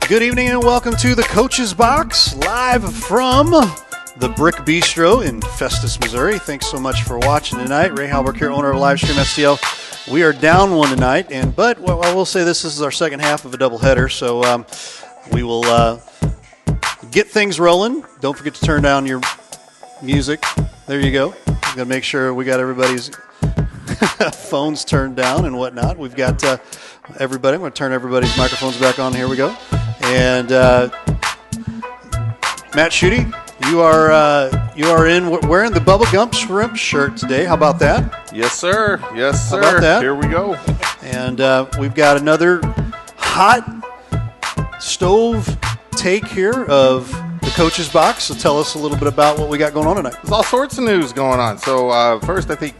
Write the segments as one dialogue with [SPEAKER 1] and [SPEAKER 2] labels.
[SPEAKER 1] Good evening and welcome to the Coach's Box, live from the Brick Bistro in Festus, Missouri. Thanks so much for watching tonight. Ray Halberg here, owner of Livestream STL. We are down one tonight, but I will say this is our second half of a doubleheader, so we will get things rolling. Don't forget to turn down your music. There you go. Got to make sure we got everybody's phones turned down and whatnot. We've got everybody. I'm going to turn everybody's microphones back on. Here we go. And Matt Schutte, you are wearing the Bubba Gump Shrimp shirt today. How about that?
[SPEAKER 2] Yes, sir. Yes, sir.
[SPEAKER 1] How about that?
[SPEAKER 2] Here we go.
[SPEAKER 1] And we've got another hot stove take here of the Coach's Box. So tell us a little bit about what we got going on tonight.
[SPEAKER 2] There's all sorts of news going on. So first, I think,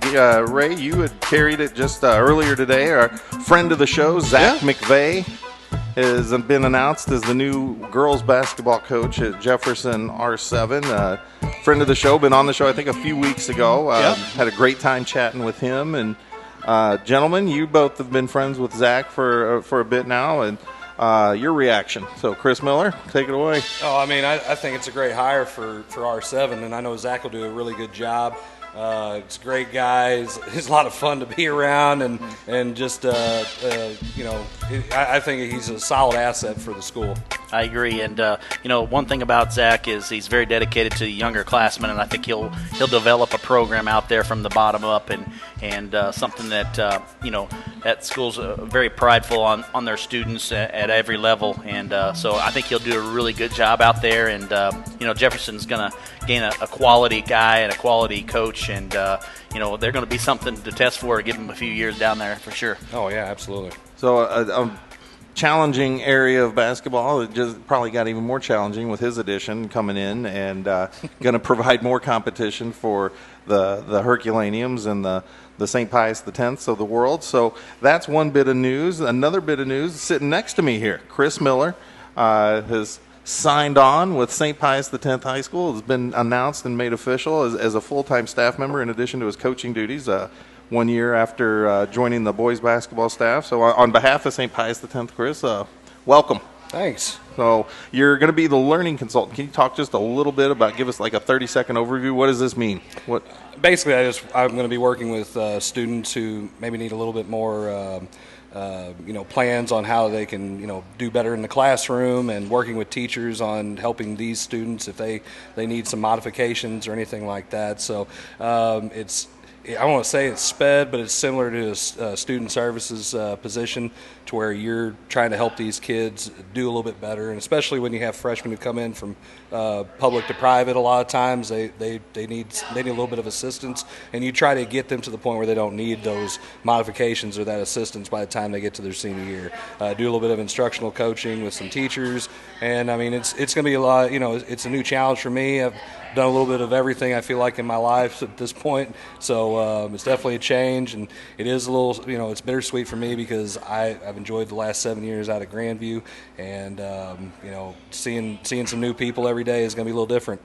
[SPEAKER 2] Ray, you had carried it just earlier today. Our friend of the show, Zach McVeigh, has been announced as the new girls basketball coach at Jefferson R7. Friend of the show, been on the show I think a few weeks ago. Had a great time chatting with him. And gentlemen, you both have been friends with Zach for a bit now, and your reaction. So Chris Miller, take it away.
[SPEAKER 3] Oh, I mean, I think it's a great hire for R7, and I know Zach will do a really good job. He's a great guy. He's a lot of fun to be around, and just I think he's a solid asset for the school.
[SPEAKER 4] I agree, and one thing about Zach is he's very dedicated to younger classmen, and I think he'll develop a program out there from the bottom up, and something that that school's very prideful on their students at every level, and so I think he'll do a really good job out there, and Jefferson's going to gain a quality guy and a quality coach, and they're going to be something to test for. Give him a few years down there for sure.
[SPEAKER 3] Oh yeah, absolutely.
[SPEAKER 2] So challenging area of basketball. It just probably got even more challenging with his addition coming in, and going to provide more competition for the Herculaneums and the St. Pius X of the world. So that's one bit of news. Another bit of news sitting next to me here. Chris Miller has signed on with St. Pius X High School. Has been announced and made official as a full-time staff member in addition to his coaching duties. 1 year after joining the boys basketball staff. So on behalf of St. Pius X, Chris, welcome.
[SPEAKER 3] Thanks.
[SPEAKER 2] So you're going to be the learning consultant. Can you talk just a little bit about, give us like a 30-second overview? What does this mean? What?
[SPEAKER 3] Basically, I'm going to be working with students who maybe need a little bit more plans on how they can, do better in the classroom, and working with teachers on helping these students if they need some modifications or anything like that. So I don't want to say it's SPED, but it's similar to a student services position, to where you're trying to help these kids do a little bit better, and especially when you have freshmen who come in from public to private. A lot of times they need a little bit of assistance, and you try to get them to the point where they don't need those modifications or that assistance by the time they get to their senior year. Do a little bit of instructional coaching with some teachers, and I mean it's going to be a lot. It's a new challenge for me. I've done a little bit of everything, I feel like, in my life at this point, so it's definitely a change, and it is a little, it's bittersweet for me because I've enjoyed the last 7 years out at Grandview, and seeing some new people every day is going to be a little different.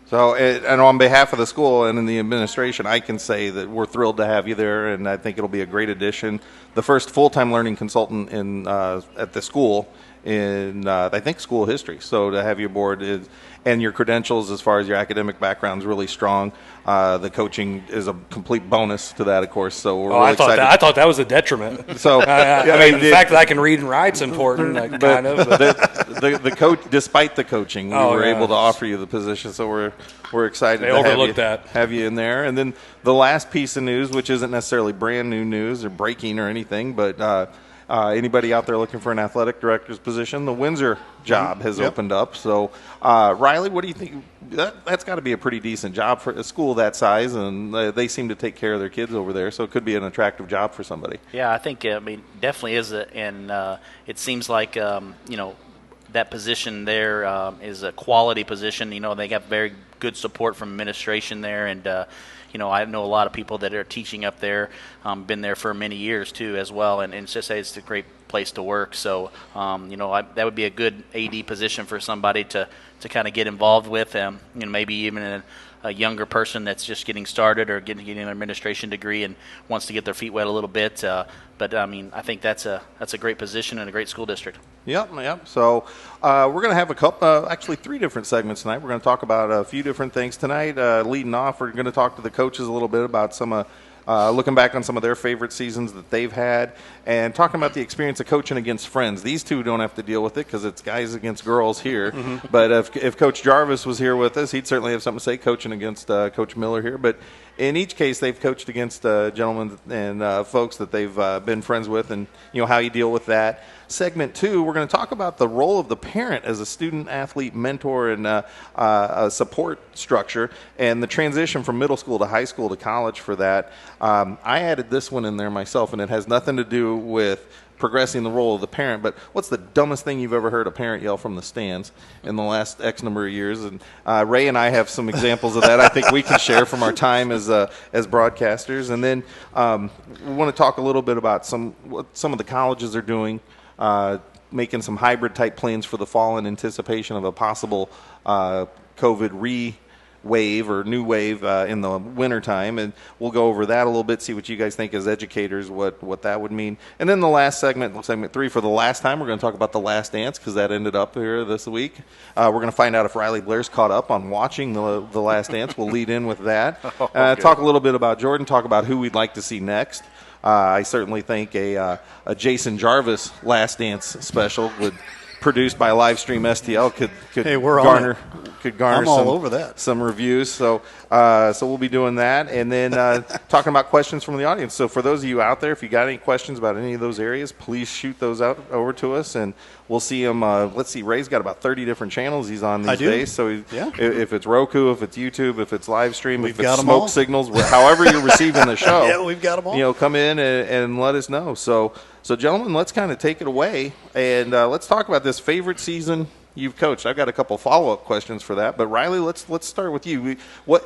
[SPEAKER 2] So, and on behalf of the school and in the administration, I can say that we're thrilled to have you there, and I think it'll be a great addition. The first full-time learning consultant at the school in, I think, school history. So to have you aboard and your credentials as far as your academic background is really strong. The coaching is a complete bonus to that, of course. So we're really excited.
[SPEAKER 3] I thought that was a detriment.
[SPEAKER 2] So
[SPEAKER 3] the fact that I can read and write's important, kind of. But
[SPEAKER 2] the coach, despite the coaching, we were able to offer you the position. So we're excited to have you in there. And then the last piece of news, which isn't necessarily brand new news or breaking or anything, but anybody out there looking for an athletic director's position, the Windsor job has opened up. So, Riley, what do you think? That's got to be a pretty decent job for a school that size, and they seem to take care of their kids over there, so it could be an attractive job for somebody.
[SPEAKER 4] Yeah, I think, definitely is, and it seems like, that position there is a quality position. They got very good support from administration there, and I know a lot of people that are teaching up there, been there for many years too as well, and it's just it's a great place to work. So, that would be a good AD position for somebody to kind of get involved with. Maybe even a younger person that's just getting started or getting an administration degree and wants to get their feet wet a little bit. But I think that's a great position in a great school district.
[SPEAKER 2] Yep. So we're going to have a couple, actually 3 different segments tonight. We're going to talk about a few different things tonight. Leading off, we're going to talk to the coaches a little bit about some looking back on some of their favorite seasons that they've had, and talking about the experience of coaching against friends. These two don't have to deal with it because it's guys against girls here. Mm-hmm. But if Coach Jarvis was here with us, he'd certainly have something to say coaching against Coach Miller here. But in each case, they've coached against gentlemen and folks that they've been friends with, and how you deal with that. Segment 2, we're going to talk about the role of the parent as a student-athlete mentor and a support structure, and the transition from middle school to high school to college for that. I added this one in there myself, and it has nothing to do with progressing the role of the parent, but what's the dumbest thing you've ever heard a parent yell from the stands in the last X number of years? And Ray and I have some examples of that I think we can share from our time as broadcasters. And then we want to talk a little bit about what some of the colleges are doing, making some hybrid-type plans for the fall in anticipation of a possible COVID wave or new wave in the wintertime. And we'll go over that a little bit, see what you guys think as educators, what that would mean. And then the last segment 3, for the last time, we're going to talk about The Last Dance because that ended up here this week. We're going to find out if Riley Blair's caught up on watching The Last Dance. We'll lead in with that. Talk a little bit about Jordan, talk about who we'd like to see next. I certainly think a Jason Jarvis Last Dance special produced by Livestream STL could garner
[SPEAKER 1] I'm all over that.
[SPEAKER 2] some reviews. So we'll be doing that, and then talking about questions from the audience. So for those of you out there, if you got any questions about any of those areas, please shoot those out over to us, and we'll see them. Let's see, Ray's got about 30 different channels he's on these days. So if it's Roku, if it's YouTube, if it's Livestream, if it's smoke signals, however you're receiving the show,
[SPEAKER 1] yeah, we've got them all.
[SPEAKER 2] Come in and let us know. So gentlemen, let's kind of take it away, and let's talk about this favorite season you've coached. I've got a couple follow-up questions for that, but Riley, let's start with you.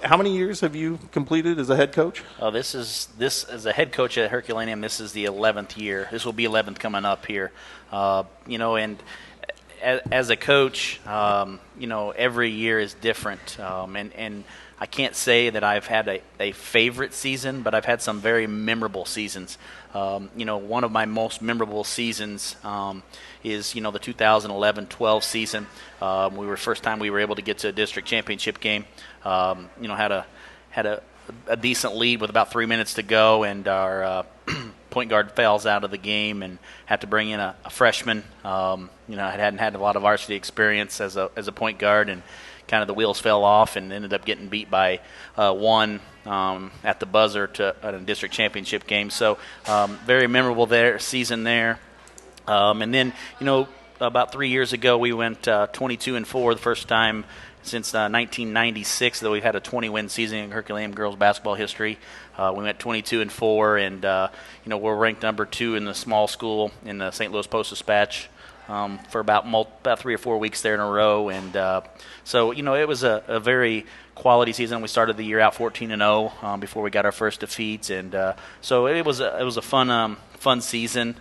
[SPEAKER 2] How many years have you completed as a head coach?
[SPEAKER 4] This as a head coach at Herculaneum, this is the 11th year. This will be 11th coming up here. And as a coach, every year is different, and I can't say that I've had a favorite season, but I've had some very memorable seasons. One of my most memorable seasons is the 2011-12 season. First time we were able to get to a district championship game. Had a decent lead with about 3 minutes to go, and our point guard fouls out of the game and had to bring in a freshman. I hadn't had a lot of varsity experience as a point guard, and kind of the wheels fell off and ended up getting beat by one at the buzzer at a district championship game. So very memorable season there. And then, about 3 years ago, we went 22-4, the first time since 1996 that we've had a 20-win season in Herculaneum girls basketball history. We went 22-4, and we're ranked number 2 in the small school in the St. Louis Post-Dispatch for about 3 or 4 weeks there in a row. And so it was a very quality season. We started the year out 14-0 before we got our first defeats, and so it was a fun season.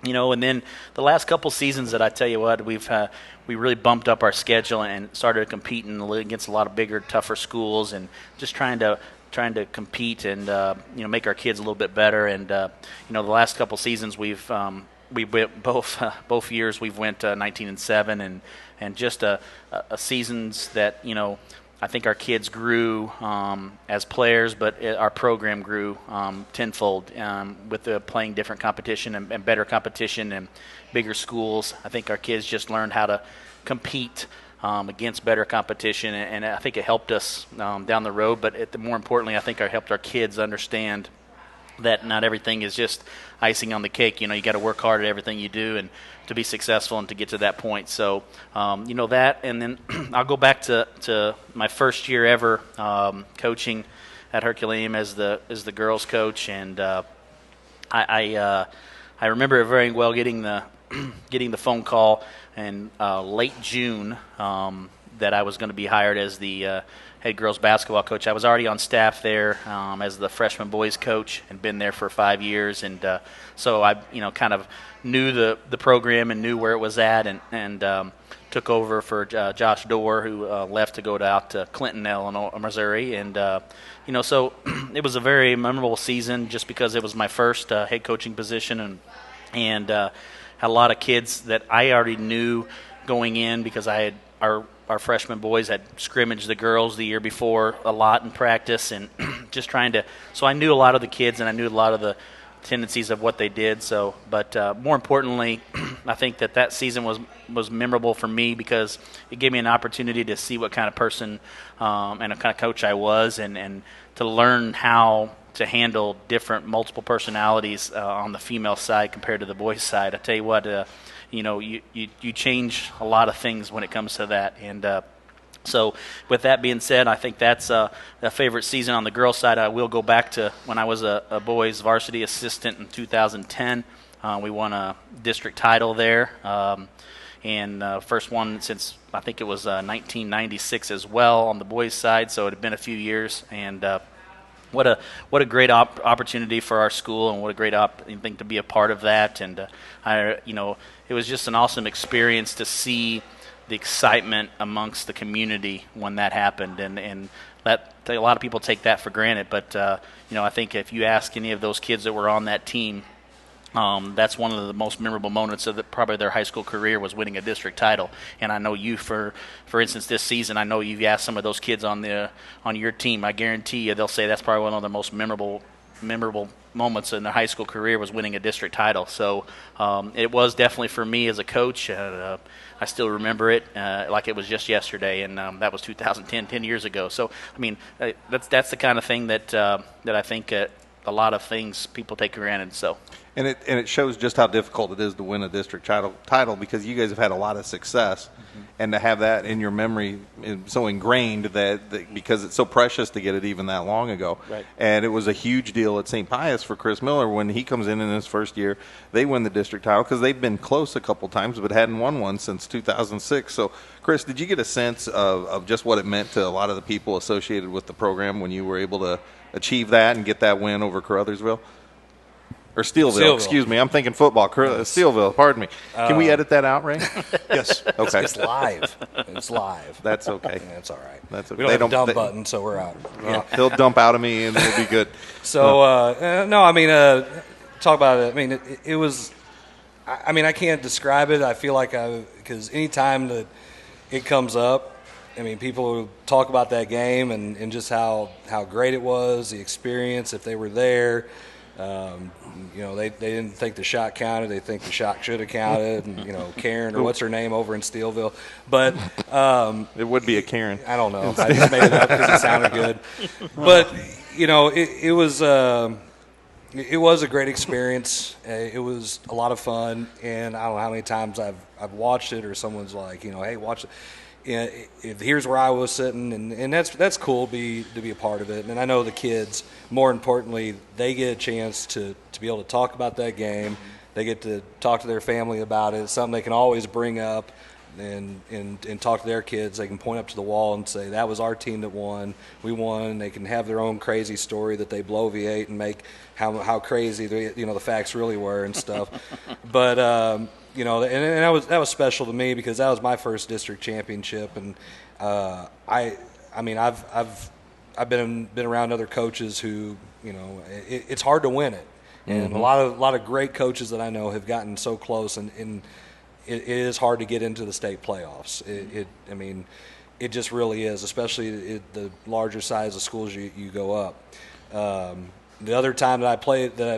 [SPEAKER 4] And then the last couple seasons that I tell you what, we really bumped up our schedule and started competing against a lot of bigger, tougher schools, and just trying to compete and make our kids a little bit better. And the last couple seasons we went both years we've went 19-7, and just a seasons that I think our kids grew as players, but our program grew tenfold with the playing different competition and better competition and bigger schools. I think our kids just learned how to compete against better competition, and I think it helped us down the road. But more importantly, I think it helped our kids understand that not everything is just icing on the cake. You got to work hard at everything you do and to be successful and to get to that point. So, that, and then I'll go back to my first year ever coaching at Herculaneum as the girls coach, and I remember it very well getting the phone call in late June that I was going to be hired as the head girls basketball coach. I was already on staff there as the freshman boys coach and been there for 5 years, and so I kind of knew the program and knew where it was at, and took over for Josh Dorr, who left to go out to Clinton, Illinois, Missouri, and so it was a very memorable season just because it was my first head coaching position, and had a lot of kids that I already knew going in because I had our freshman boys had scrimmaged the girls the year before a lot in practice, and just so I knew a lot of the kids and I knew a lot of the tendencies of what they did. So, but more importantly, I think that season was memorable for me because it gave me an opportunity to see what kind of person and a kind of coach I was, and to learn how to handle different multiple personalities on the female side compared to the boys side. I tell you what, you change a lot of things when it comes to that, and so with that being said, I think that's a favorite season. On the girls' side, I will go back to when I was a boys varsity assistant in 2010. We won a district title there, and first one since I think it was 1996 as well on the boys' side, so it had been a few years. And what a great opportunity for our school, and what a great thing to be a part of that. And it was just an awesome experience to see the excitement amongst the community when that happened, and that a lot of people take that for granted. But I think if you ask any of those kids that were on that team, that's one of the most memorable moments of probably their high school career was winning a district title. And I know you, for instance, this season, I know you've asked some of those kids on your team. I guarantee you they'll say that's probably one of the most memorable moments in their high school career was winning a district title. So it was definitely for me as a coach. I still remember it like it was just yesterday, and that was 2010, 10 years ago. So I mean, that's the kind of thing that I think a lot of things people take for granted. So.
[SPEAKER 2] And it shows just how difficult it is to win a district title because you guys have had a lot of success, and to have that in your memory is so ingrained that because it's so precious to get it even that long ago.
[SPEAKER 4] Right.
[SPEAKER 2] And it was a huge deal at St. Pius for Chris Miller when he comes in his first year. They win the district title because they've been close a couple times but hadn't won one since 2006. So, Chris, did you get a sense of just what it meant to a lot of the people associated with the program when you were able to achieve that and get that win over Caruthersville? Or Steelville, excuse me. I'm thinking football. Steelville, pardon me. Can we edit that out, Ray?
[SPEAKER 1] Yes.
[SPEAKER 2] Okay.
[SPEAKER 3] It's live. It's live.
[SPEAKER 2] That's okay.
[SPEAKER 3] Yeah, it's all right.
[SPEAKER 2] That's okay.
[SPEAKER 3] We don't have a dump button, so we're out.
[SPEAKER 2] Yeah. They'll dump out of me, and we'll be good.
[SPEAKER 3] So, no, I mean, talk about it. I mean, it was – I mean, I can't describe it. I feel like because any time that it comes up, I mean, people talk about that game and just how great it was, the experience, if they were there. They didn't think the shot counted. They think the shot should have counted. And, Karen, or what's her name over in Steelville. But
[SPEAKER 2] it would be a Karen.
[SPEAKER 3] I don't know. I just made it up because it sounded good. But, it was a great experience. It was a lot of fun. And I don't know how many times I've watched it or someone's like, hey, watch it. Here's where I was sitting, and that's cool to be a part of it. And I know the kids, more importantly, they get a chance to be able to talk about that game. They get to talk to their family about it. It's something they can always bring up and talk to their kids. They can point up to the wall and say, that was our team that won. We won. They can have their own crazy story that they bloviate and make how crazy the facts really were and stuff. But and that was special to me because that was my first district championship, and I mean I've been around other coaches who it's hard to win it, and a lot of great coaches that I know have gotten so close, and it is hard to get into the state playoffs. I mean, it just really is, especially the larger size of schools you go up. The other time that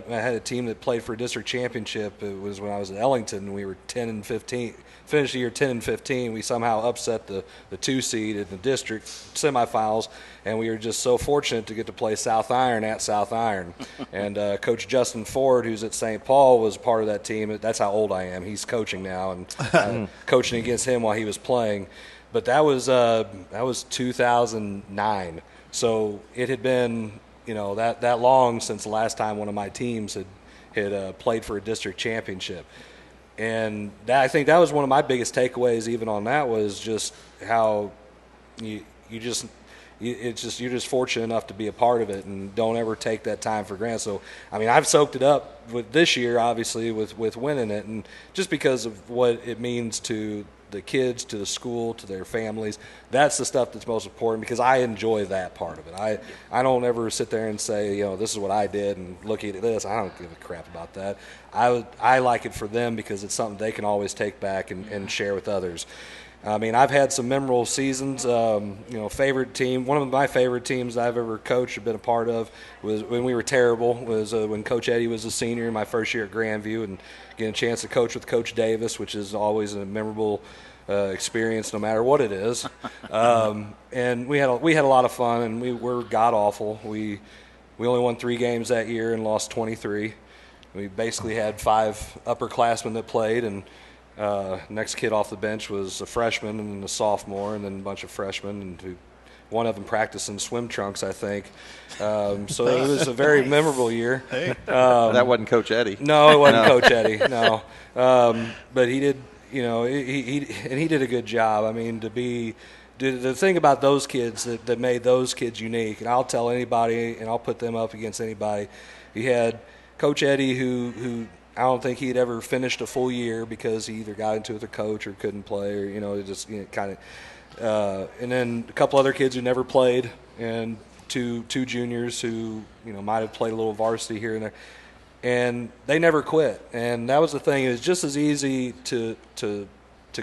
[SPEAKER 3] I had a team that played for a district championship, it was when I was at Ellington. We were 10-15, finished the year 10-15. We somehow upset the 2 seed in the district semifinals, and we were just so fortunate to get to play South Iron at South Iron. And Coach Justin Ford, who's at St. Paul, was part of that team. That's how old I am. He's coaching now, and coaching against him while he was playing. But that was 2009. So it had been that long since the last time one of my teams had played for a district championship. And I think that was one of my biggest takeaways even on that was just how you're just fortunate enough to be a part of it, and don't ever take that time for granted. So, I mean, I've soaked it up with this year, obviously, with winning it, and just because of what it means to the kids, to the school, to their families. That's the stuff that's most important, because I enjoy that part of it. I don't ever sit there and say, this is what I did and look at this. I don't give a crap about that. I like it for them because it's something they can always take back and share with others. I mean, I've had some memorable seasons. Favorite team. One of my favorite teams I've ever coached or been a part of was when we were terrible. Was when Coach Eddie was a senior in my first year at Grandview, and getting a chance to coach with Coach Davis, which is always a memorable experience, no matter what it is. And we had a lot of fun, and we were god awful. We only won 3 games that year and lost 23. We basically had 5 upperclassmen that played, and next kid off the bench was a freshman and a sophomore, and then a bunch of freshmen, and one of them practiced in swim trunks, I think. So it was a very memorable year.
[SPEAKER 2] That wasn't Coach Eddie.
[SPEAKER 3] No, it wasn't Coach Eddie. No, but he did. He did a good job. I mean, the thing about those kids that made those kids unique, and I'll tell anybody, and I'll put them up against anybody. You had Coach Eddie, who I don't think he'd ever finished a full year because he either got into it with a coach or couldn't play, or it just kind of. And then a couple other kids who never played, and two juniors who might have played a little varsity here and there, and they never quit. And that was the thing. It was just as easy to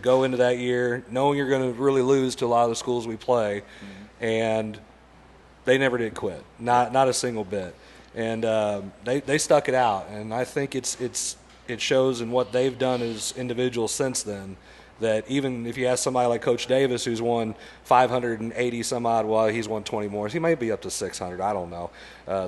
[SPEAKER 3] go into that year knowing you're going to really lose to a lot of the schools we play, and they never did quit, not a single bit. And they stuck it out, and I think it shows in what they've done as individuals since then, that even if you ask somebody like Coach Davis, who's won 580 some odd, well, he's won 20 more. He might be up to 600, I don't know,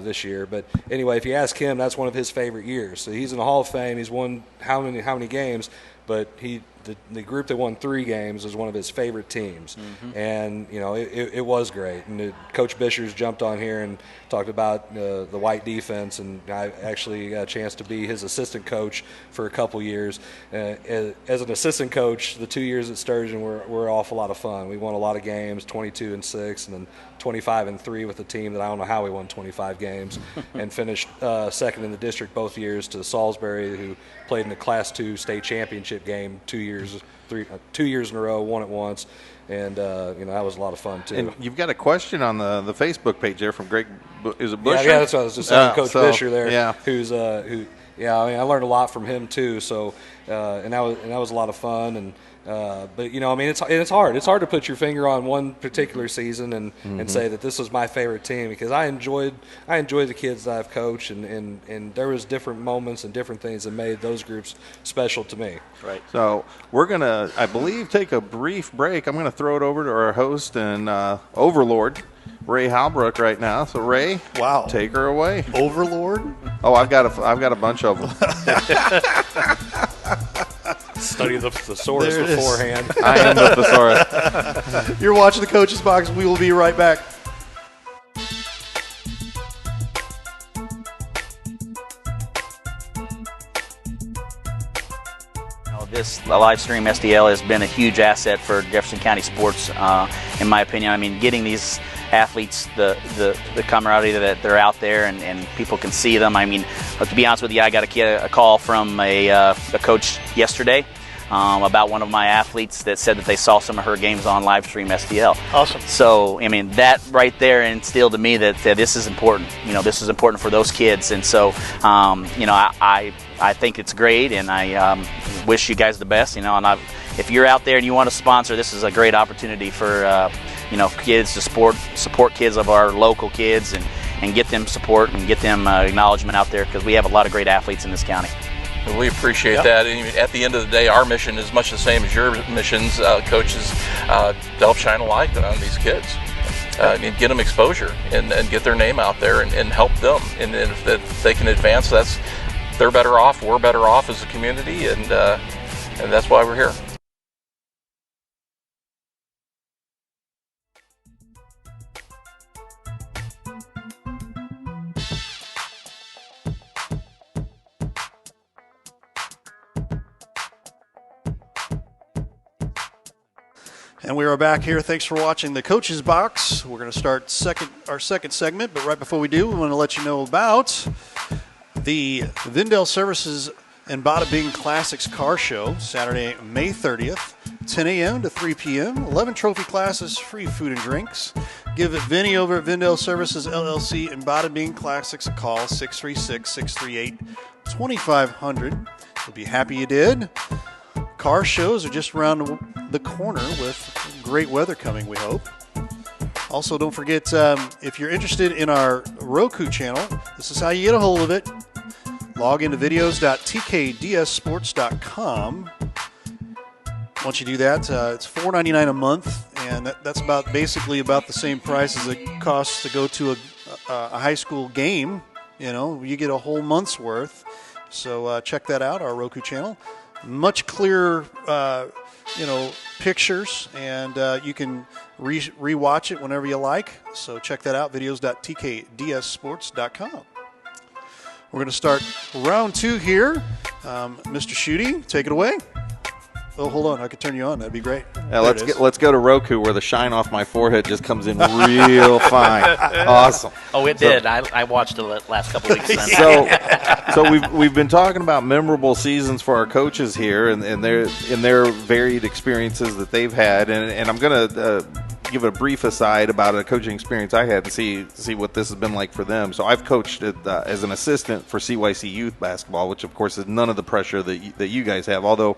[SPEAKER 3] this year. But anyway, if you ask him, that's one of his favorite years. So he's in the Hall of Fame. He's won how many games, but the group that won 3 games was one of his favorite teams. Mm-hmm. And it was great. And Coach Bishers jumped on here and talked about the white defense, and I actually got a chance to be his assistant coach for a couple years. As an assistant coach, the 2 years at Sturgeon were an awful lot of fun. We won a lot of games, 22-6, and then 25-3 with a team that I don't know how we won 25 games, and finished second in the district both years to Salisbury, who played in the Class 2 state championship game 2 years in a row, won it once, and that was a lot of fun too.
[SPEAKER 2] And you've got a question on the Facebook page there from Greg. Is it Busher?
[SPEAKER 3] Yeah, that's what I was just saying. Coach Busher there,
[SPEAKER 2] yeah.
[SPEAKER 3] who's who. Yeah, I mean, I learned a lot from him too. So, and that was a lot of fun. And but I mean, it's hard. It's hard to put your finger on one particular season and say that this was my favorite team, because I enjoyed the kids that I've coached, and there was different moments and different things that made those groups special to me.
[SPEAKER 4] Right.
[SPEAKER 2] So we're gonna, I believe, take a brief break. I'm gonna throw it over to our host and overlord, Ray Halbrook, right now. So Ray,
[SPEAKER 1] wow,
[SPEAKER 2] take her away.
[SPEAKER 1] Overlord.
[SPEAKER 2] Oh, I've got a bunch of them.
[SPEAKER 3] Study the thesaurus beforehand.
[SPEAKER 2] I am the thesaurus.
[SPEAKER 1] You're watching the Coach's Box. We will be right back.
[SPEAKER 4] This live stream SDL has been a huge asset for Jefferson County sports, in my opinion. I mean, getting these athletes the camaraderie that they're out there and people can see them. I mean, to be honest with you, I got a call from a coach yesterday about one of my athletes that said that they saw some of her games on live stream SDL.
[SPEAKER 5] Awesome.
[SPEAKER 4] So, I mean, that right there instilled to me that this is important. This is important for those kids. And so, I think it's great, and I wish you guys the best. And if you're out there and you want to sponsor, this is a great opportunity for kids to support kids of our local kids and get them support and get them acknowledgement out there, because we have a lot of great athletes in this county.
[SPEAKER 5] We appreciate that. And at the end of the day, our mission is much the same as your missions, coaches, to help shine a light on these kids. And get them exposure and get their name out there and help them. And if they can advance, they're better off, we're better off as a community, and that's why we're here.
[SPEAKER 1] And we are back here. Thanks for watching the Coach's Box. We're going to start our second segment, but right before we do, we want to let you know about the Vindel Services and Bada Bing Classics Car Show, Saturday, May 30th, 10 a.m. to 3 p.m. 11 trophy classes, free food and drinks. Give Vinny over at Vindel Services, LLC, and Bada Bing Classics a call, 636-638-2500. You'll be happy you did. Car shows are just around the corner with great weather coming, we hope. Also, don't forget, if you're interested in our Roku channel, this is how you get a hold of it. Log into videos.tkdssports.com. Once you do that, it's $4.99 a month, and that's basically about the same price as it costs to go to a high school game. You get a whole month's worth. So check that out, our Roku channel. Much clearer, pictures, and you can re-watch it whenever you like. So check that out, videos.tkdssports.com. We're going to start round 2 here. Mr. Schutte, take it away. Oh, hold on. I could turn you on. That'd be great.
[SPEAKER 2] Let's go to Roku, where the shine off my forehead just comes in real fine. Awesome.
[SPEAKER 4] Oh, it did. I watched the last couple of weeks.
[SPEAKER 2] So we've been talking about memorable seasons for our coaches here, and their varied experiences that they've had, and I'm going to give a brief aside about a coaching experience I had and see what this has been like for them. So I've coached as an assistant for CYC youth basketball, which of course is none of the pressure that you guys have, although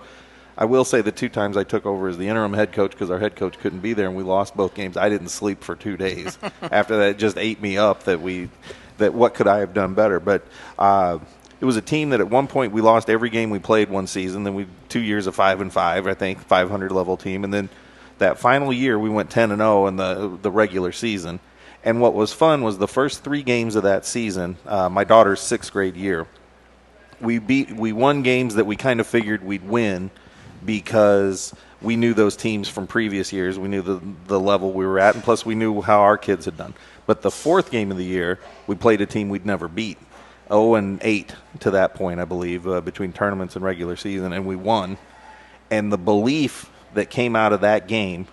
[SPEAKER 2] I will say the 2 times I took over as the interim head coach because our head coach couldn't be there and we lost both games, I didn't sleep for 2 days. After that, it just ate me up that what could I have done better. But it was a team that at one point we lost every game we played one season. Then we 2 years of 5-5, I think, 500 level team. And then that final year we went 10-0 in the regular season. And what was fun was the first 3 games of that season, my daughter's 6th grade year, we won games that we kind of figured we'd win, because we knew those teams from previous years. We knew the level we were at, and plus we knew how our kids had done. But the 4th game of the year, we played a team we'd never beat, 0-8 to that point, I believe, between tournaments and regular season, and we won. And the belief that came out of that game,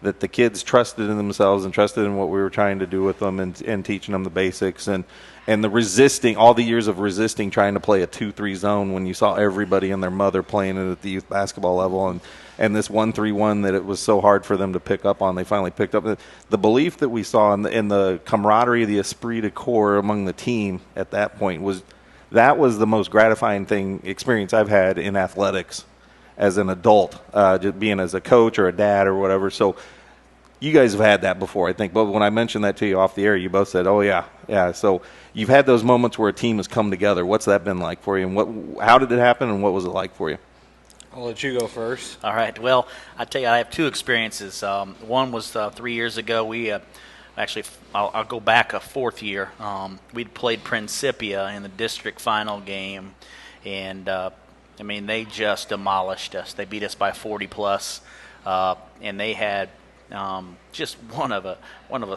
[SPEAKER 2] that the kids trusted in themselves and trusted in what we were trying to do with them and teaching them the basics, and the resisting, all the years of resisting trying to play a 2-3 zone when you saw everybody and their mother playing it at the youth basketball level, and this 1-3-1 that it was so hard for them to pick up on, they finally picked up. The belief that we saw in the camaraderie, the esprit de corps among the team at that point was the most gratifying experience I've had in athletics as an adult, just being as a coach or a dad or whatever. So you guys have had that before, I think. But when I mentioned that to you off the air, you both said, oh, yeah. So you've had those moments where a team has come together. What's that been like for you, and how did it happen, and what was it like for you?
[SPEAKER 3] I'll let you go first.
[SPEAKER 4] All right. Well, I tell you, I have 2 experiences. One was 3 years ago. We I'll go back a 4th year. We'd played Principia in the district final game, and they just demolished us. They beat us by 40+, and they had just one of a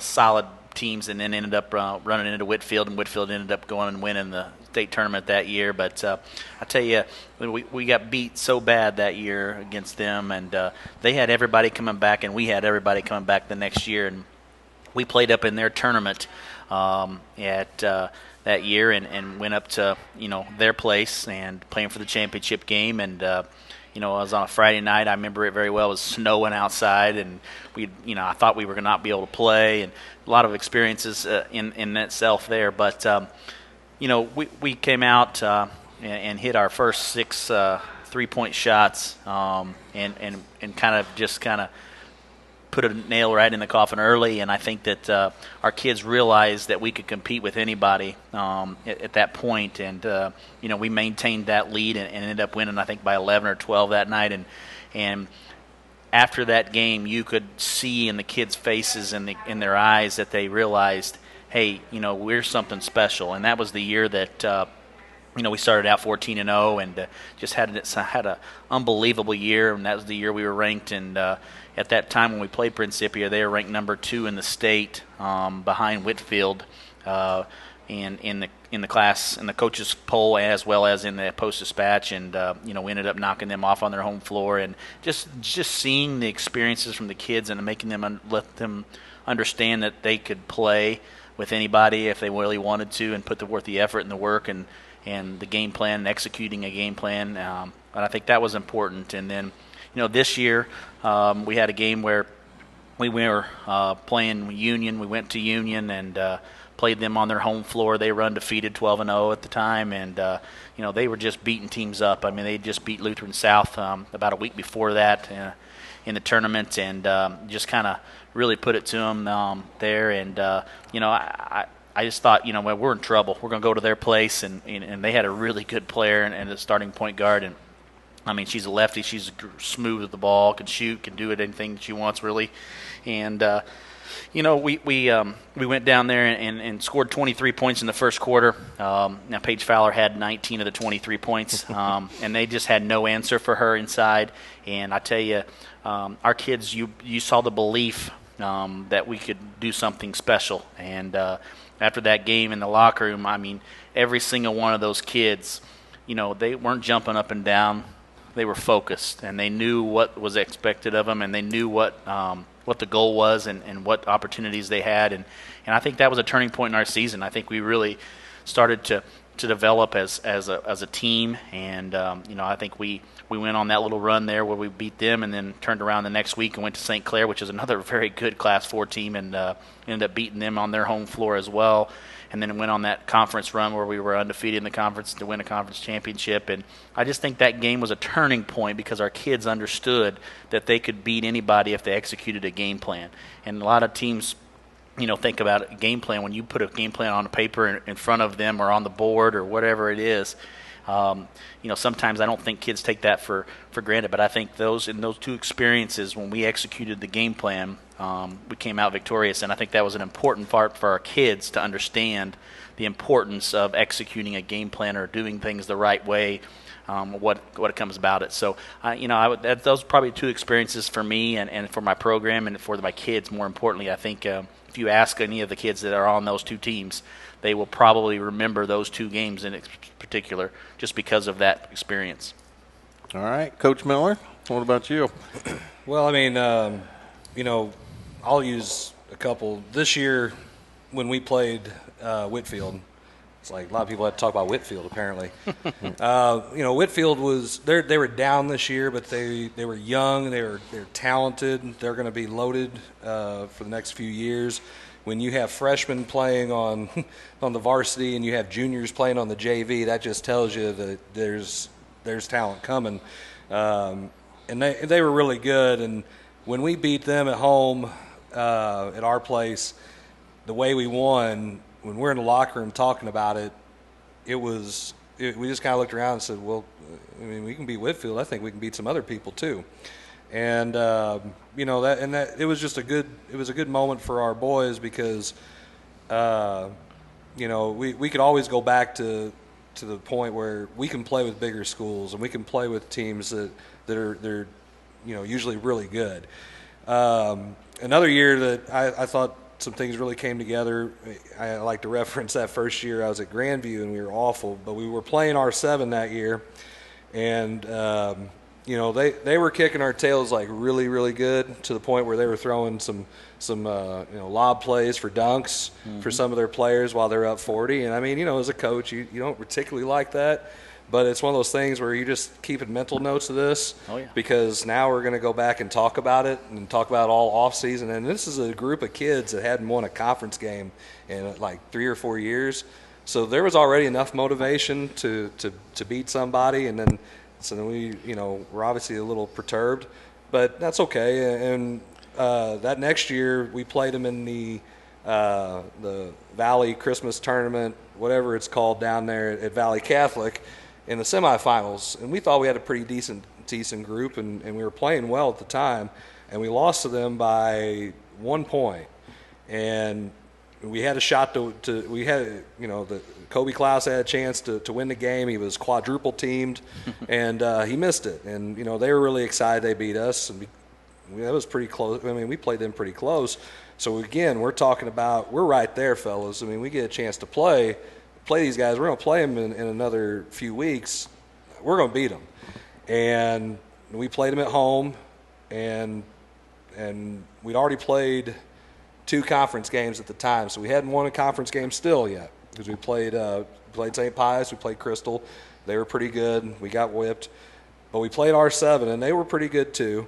[SPEAKER 4] solid teams, and then ended up running into Whitfield, and Whitfield ended up going and winning the state tournament that year. But I tell you, we got beat so bad that year against them, and they had everybody coming back, and we had everybody coming back the next year, and we played up in their tournament at that year, and went up to their place and playing for the championship game, and it was on a Friday night. I remember it very well. It was snowing outside, and I thought we were not be able to play, and a lot of experiences in itself there. But we came out and hit our first 6 3-point shots, and kind of put a nail right in the coffin early. And I think that our kids realized that we could compete with anybody at that point. And we maintained that lead and ended up winning, I think, by 11 or 12 that night. And after that game, you could see in the kids' faces and in their eyes that they realized, hey, we're something special. And that was the year that we started out 14-0 and just had an unbelievable year. And that was the year we were ranked. And at that time when we played Principia, they were ranked number 2 in the state, behind Whitfield, and in in the class, in the coaches poll, as well as in the Post-Dispatch, and we ended up knocking them off on their home floor, and just seeing the experiences from the kids and making them let them understand that they could play with anybody if they really wanted to, and put forth the effort and the work and the game plan and executing a game plan. And I think that was important. And then, this year we had a game where we were playing Union. We went to Union and played them on their home floor. They were undefeated, 12-0 at the time, and they were just beating teams up. I mean, they just beat Lutheran South about a week before that in the tournament, and just kind of really put it to them there. And I just thought, well, we're in trouble. We're going to go to their place, and they had a really good player and a starting point guard. And I mean, she's a lefty. She's smooth with the ball, can shoot, can do it anything that she wants, really. And we went down there and scored 23 points in the first quarter. Now Paige Fowler had 19 of the 23 points, and they just had no answer for her inside. And I tell you, our kids, you saw the belief that we could do something special. And after that game in the locker room, I mean, every single one of those kids, they weren't jumping up and down. They were focused, and they knew what was expected of them, and they knew what the goal was and what opportunities they had. And I think that was a turning point in our season. I think we really started to develop as a team, and I think we went on that little run there where we beat them, and then turned around the next week and went to St. Clair, which is another very good Class 4 team, and ended up beating them on their home floor as well. And then went on that conference run where we were undefeated in the conference to win a conference championship. And I just think that game was a turning point because our kids understood that they could beat anybody if they executed a game plan. And a lot of teams, think about a game plan. When you put a game plan on a paper in front of them or on the board or whatever it is, sometimes I don't think kids take that for granted. But I think in those two experiences, when we executed the game plan, we came out victorious. And I think that was an important part for our kids to understand the importance of executing a game plan or doing things the right way, what comes about it. So, those are probably two experiences for me and for my program and for my kids. More importantly, I think if you ask any of the kids that are on those two teams, they will probably remember those two games in particular just because of that experience.
[SPEAKER 2] All right, Coach Miller, what about you?
[SPEAKER 3] Well, I mean, I'll use a couple. This year when we played Whitfield, it's like a lot of people have to talk about Whitfield apparently. Whitfield they were down this year, but they were young, they're talented, they're going to be loaded for the next few years. When you have freshmen playing on the varsity and you have juniors playing on the JV, that just tells you that there's talent coming. And they were really good. And when we beat them at home at our place, the way we won, when we're in the locker room talking about it, we just kind of looked around and said, well, I mean, we can beat Whitfield. I think we can beat some other people too. And it was just a good moment for our boys because we could always go back to the point where we can play with bigger schools and we can play with teams that are usually really good. Another year that I thought some things really came together. I like to reference that first year I was at Grandview and we were awful, but we were playing R7 that year, and they were kicking our tails like really, really good to the point where they were throwing some lob plays for dunks for some of their players while they're up 40. And I mean, as a coach, you don't particularly like that, but it's one of those things where you just keeping mental notes of this.
[SPEAKER 4] Oh, yeah.
[SPEAKER 3] Because now we're going to go back and talk about it and talk about it all off season. And this is a group of kids that hadn't won a conference game in like 3 or 4 years. So there was already enough motivation to beat somebody, and then we, we're obviously a little perturbed, but that's okay. And that next year we played them in the Valley Christmas tournament, whatever it's called down there at Valley Catholic, in the semifinals. And we thought we had a pretty decent group, and we were playing well at the time, and we lost to them by 1 point. And we had a shot the Kobe Klaus had a chance to win the game. He was quadruple teamed, and he missed it. And they were really excited they beat us, and that was pretty close. I mean, we played them pretty close. So again, we're talking about we're right there, fellas. I mean, we get a chance to play play these guys. We're going to play them in another few weeks. We're going to beat them. And we played them at home, and we'd already played 2 conference games at the time, so we hadn't won a conference game still yet, because we played St. Pius, we played Crystal. They were pretty good. We got whipped. But we played R7, and they were pretty good too.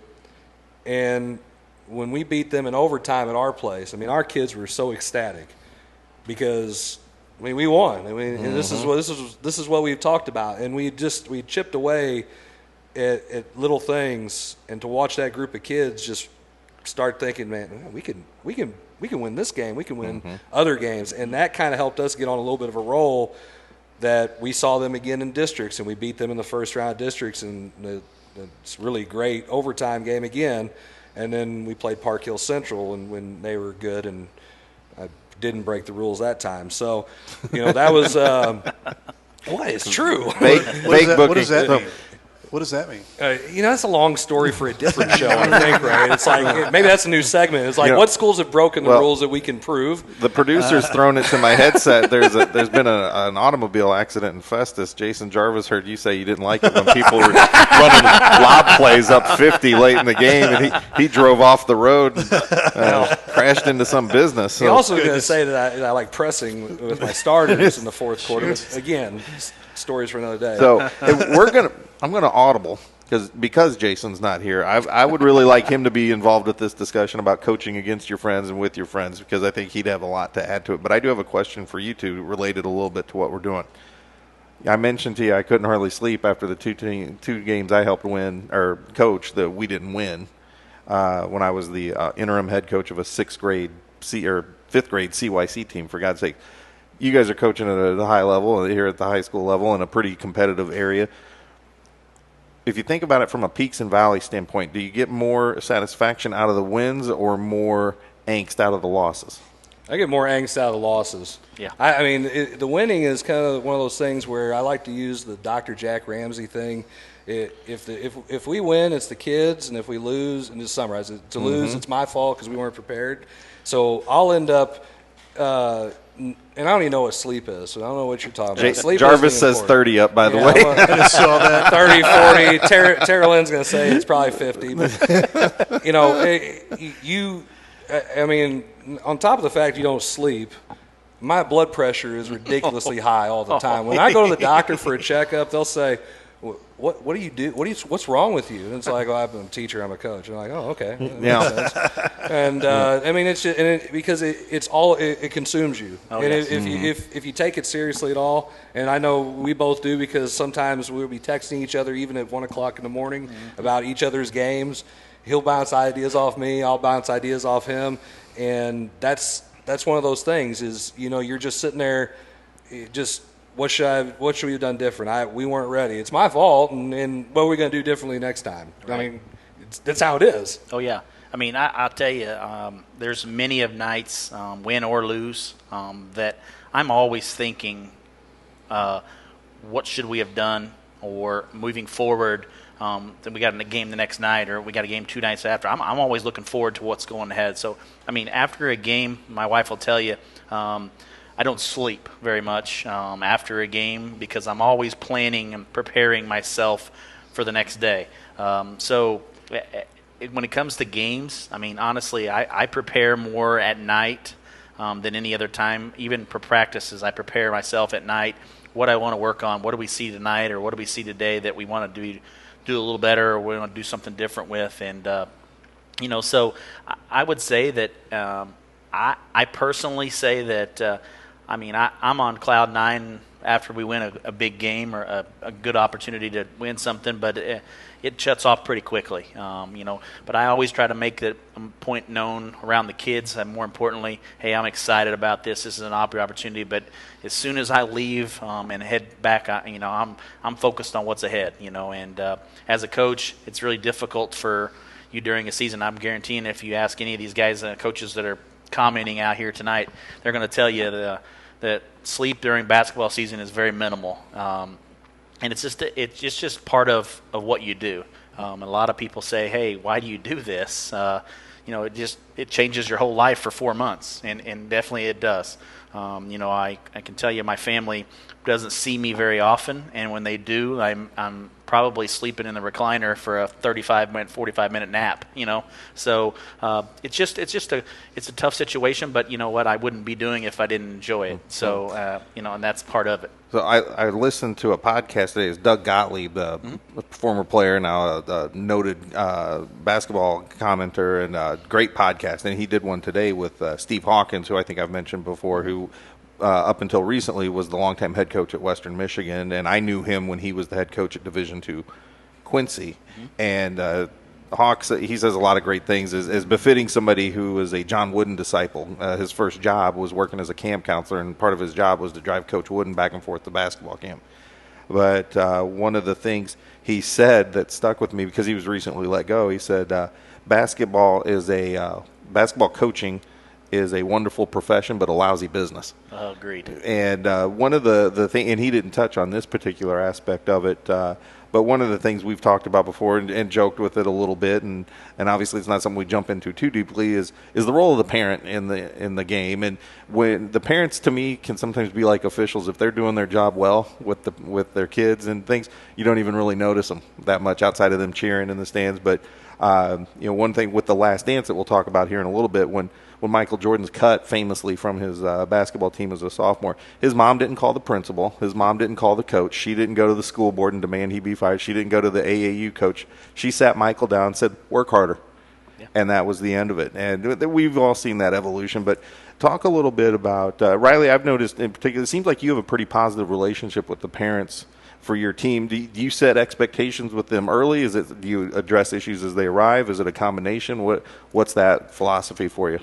[SPEAKER 3] And when we beat them in overtime at our place, I mean, our kids were so ecstatic because, I mean, we won. I mean, and this is what we've talked about, and we chipped away at little things, and to watch that group of kids just start thinking, man, we can win this game. We can win other games, and that kind of helped us get on a little bit of a roll. That we saw them again in districts, and we beat them in the first round of districts, and it's really great overtime game again. And then we played Park Hill Central, and when they were good, and I didn't break the rules that time. So, that was what is true.
[SPEAKER 1] What does that mean? What does that mean?
[SPEAKER 3] That's a long story for a different show, I think, right? It's like, maybe that's a new segment. It's like, what schools have broken the rules that we can prove?
[SPEAKER 2] The producer's thrown it to my headset. There's been an automobile accident in Festus. Jason Jarvis heard you say you didn't like it when people were running lob plays up 50 late in the game, and he drove off the road and crashed into some business. So.
[SPEAKER 3] He also was going to say that I like pressing with my starters in the fourth quarter. But again, stories for another day.
[SPEAKER 2] So I'm going to audible because Jason's not here. I would really like him to be involved with this discussion about coaching against your friends and with your friends, because I think he'd have a lot to add to it. But I do have a question for you two related a little bit to what we're doing. I mentioned to you I couldn't hardly sleep after the two games I helped win or coach that we didn't win when I was the interim head coach of a 5th grade CYC team, for God's sake. You guys are coaching at a high level here at the high school level in a pretty competitive area. If you think about it from a peaks and valleys standpoint, do you get more satisfaction out of the wins or more angst out of the losses?
[SPEAKER 3] I get more angst out of the losses.
[SPEAKER 4] Yeah.
[SPEAKER 3] I mean, the winning is kind of one of those things where I like to use the Dr. Jack Ramsey thing. If we win, it's the kids, and if we lose, and just summarize it, to lose, it's my fault because we weren't prepared. So I'll end up and I don't even know what sleep is, so I don't know what you're talking about. Sleep
[SPEAKER 2] Jarvis says 30 up, by the way.
[SPEAKER 1] I just saw that.
[SPEAKER 3] 30, 40. Tara Lynn's going to say it's probably 50. But, I mean, on top of the fact you don't sleep, my blood pressure is ridiculously high all the time. When I go to the doctor for a checkup, they'll say, what do you do? What's wrong with you? And it's like, I'm a teacher, I'm a coach. And I'm like, oh, okay. And I mean, it's just, because it consumes you.
[SPEAKER 4] Oh,
[SPEAKER 3] and
[SPEAKER 4] yes.
[SPEAKER 3] if you take it seriously at all, and I know we both do, because sometimes we'll be texting each other even at 1 o'clock in the morning about each other's games. He'll bounce ideas off me, I'll bounce ideas off him, and that's one of those things. Is you're just sitting there, just. What should we have done different? We weren't ready. It's my fault, and what are we going to do differently next time? Right. I mean, that's how it is.
[SPEAKER 4] Oh, yeah. I mean, I'll tell you, there's many of nights, win or lose, that I'm always thinking, what should we have done, or moving forward, then we got a game the next night, or we got a game 2 nights after. I'm always looking forward to what's going ahead. So, I mean, after a game, my wife will tell you, I don't sleep very much after a game, because I'm always planning and preparing myself for the next day. So when it comes to games, I mean, honestly, I prepare more at night than any other time. Even for practices, I prepare myself at night, what I want to work on, what do we see tonight, or what do we see today that we want to do a little better, or we want to do something different with. And, so I would say that I personally say that I'm on cloud 9 after we win a big game or a good opportunity to win something, but it shuts off pretty quickly, But I always try to make the point known around the kids, and more importantly, hey, I'm excited about this. This is an opportunity, but as soon as I leave and head back, I'm focused on what's ahead, And as a coach, it's really difficult for you during a season. I'm guaranteeing if you ask any of these guys, coaches that are commenting out here tonight, they're going to tell you that sleep during basketball season is very minimal, and it's just part of what you do. A lot of people say, "Hey, why do you do this?" it changes your whole life for 4 months, and definitely it does. I can tell you my family doesn't see me very often, and when they do, I'm probably sleeping in the recliner for a 45-minute nap. So it's a tough situation, but you know what, I wouldn't be doing if I didn't enjoy it. So and that's part of it.
[SPEAKER 2] So I listened to a podcast today. It's Doug Gottlieb, a former player, now a noted basketball commenter, and a great podcast. And he did one today with Steve Hawkins, who I think I've mentioned before, who up until recently was the longtime head coach at Western Michigan. And I knew him when he was the head coach at Division II Quincy. And Hawks, he says a lot of great things, as befitting somebody who was a John Wooden disciple. His first job was working as a camp counselor, and part of his job was to drive Coach Wooden back and forth to basketball camp. But one of the things he said that stuck with me, because he was recently let go, he said basketball coaching is a wonderful profession, but a lousy business.
[SPEAKER 4] Agreed.
[SPEAKER 2] And one of the thing, and he didn't touch on this particular aspect of it, but one of the things we've talked about before and joked with it a little bit, and obviously it's not something we jump into too deeply, is the role of the parent in the game. And when the parents, to me, can sometimes be like officials. If they're doing their job well with their kids and things, you don't even really notice them that much outside of them cheering in the stands. But one thing with The Last Dance that we'll talk about here in a little bit, when Michael Jordan's cut famously from his basketball team as a sophomore, his mom didn't call the principal. His mom didn't call the coach. She didn't go to the school board and demand he be fired. She didn't go to the AAU coach. She sat Michael down and said, work harder. Yeah. And that was the end of it. And we've all seen that evolution. But talk a little bit about, Riley, I've noticed in particular, it seems like you have a pretty positive relationship with the parents for your team. Do you set expectations with them early? Do you address issues as they arrive? Is it a combination? What's that philosophy for you?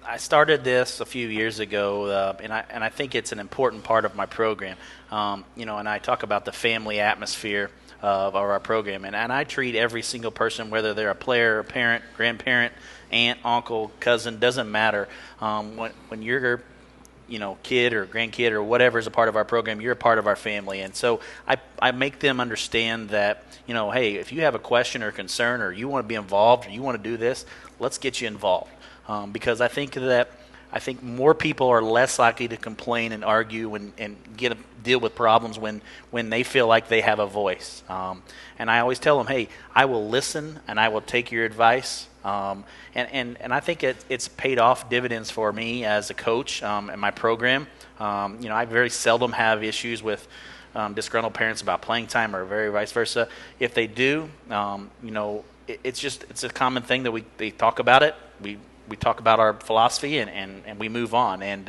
[SPEAKER 4] I started this a few years ago, and I think it's an important part of my program. And I talk about the family atmosphere of our program, and I treat every single person, whether they're a player, a parent, grandparent, aunt, uncle, cousin, doesn't matter. When you're kid or grandkid or whatever is a part of our program, you're a part of our family. And so I make them understand that, hey, if you have a question or concern, or you want to be involved, or you want to do this, let's get you involved. Because I think more people are less likely to complain and argue and deal with problems when they feel like they have a voice. And I always tell them, hey, I will listen and I will take your advice. And I think it's paid off dividends for me as a coach in my program. I very seldom have issues with disgruntled parents about playing time, or very vice versa. If they do, it's a common thing that they talk about it. We talk about our philosophy and we move on. And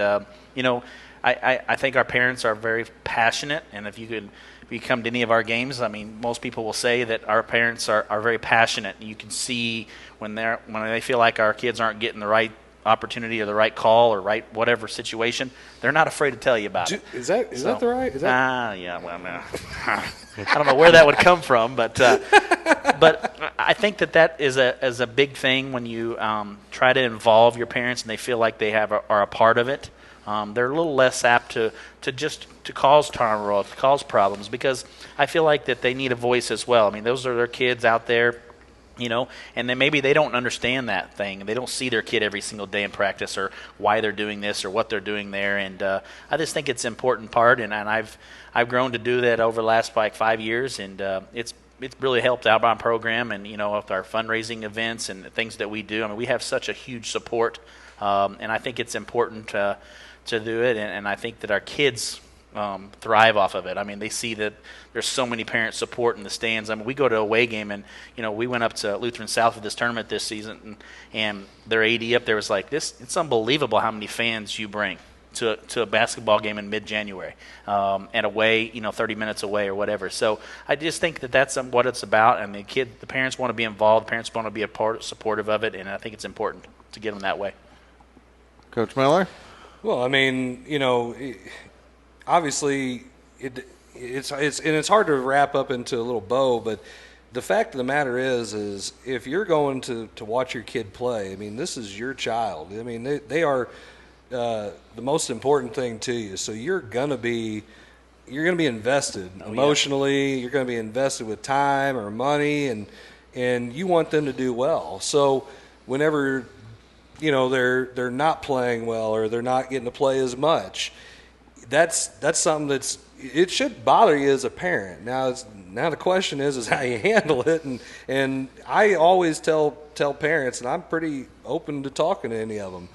[SPEAKER 4] I think our parents are very passionate. And if you come to any of our games, I mean, most people will say that our parents are very passionate. You can see when they feel like our kids aren't getting the right opportunity or the right call or right whatever situation, they're not afraid to tell you about it.
[SPEAKER 3] Is that the right?
[SPEAKER 4] Yeah. Well, no. I don't know where that would come from, but I think that is a big thing when you try to involve your parents and they feel like they are a part of it. They're a little less apt to cause turmoil, to cause problems, because I feel like that they need a voice as well. I mean, those are their kids out there, and then maybe they don't understand that thing. They don't see their kid every single day in practice, or why they're doing this or what they're doing there. And I just think it's an important part, and I've grown to do that over the last 5 years, and it's really helped out my program, and with our fundraising events and the things that we do. I mean, we have such a huge support, and I think it's important to do it, and I think that our kids thrive off of it. I mean, they see that there's so many parents support in the stands. I mean, we go to a away game, and we went up to Lutheran South for this tournament this season, and their AD up there was like, it's unbelievable how many fans you bring to a basketball game in mid-January, and away, 30 minutes away or whatever. So I just think that that's what it's about, and the parents want to be involved, the parents want to be supportive of it, and I think it's important to get them that way.
[SPEAKER 2] Coach Miller?
[SPEAKER 3] Well, I mean, obviously it's hard to wrap up into a little bow, but the fact of the matter is if you're going to watch your kid play, I mean, this is your child. I mean, they are the most important thing to you. So you're gonna be invested emotionally. Yeah. You're gonna be invested with time or money, and you want them to do well. So whenever, they're not playing well or they're not getting to play as much, that's something it should bother you as a parent. Now the question is how you handle it, and I always tell parents, and I'm pretty open to talking to any of them.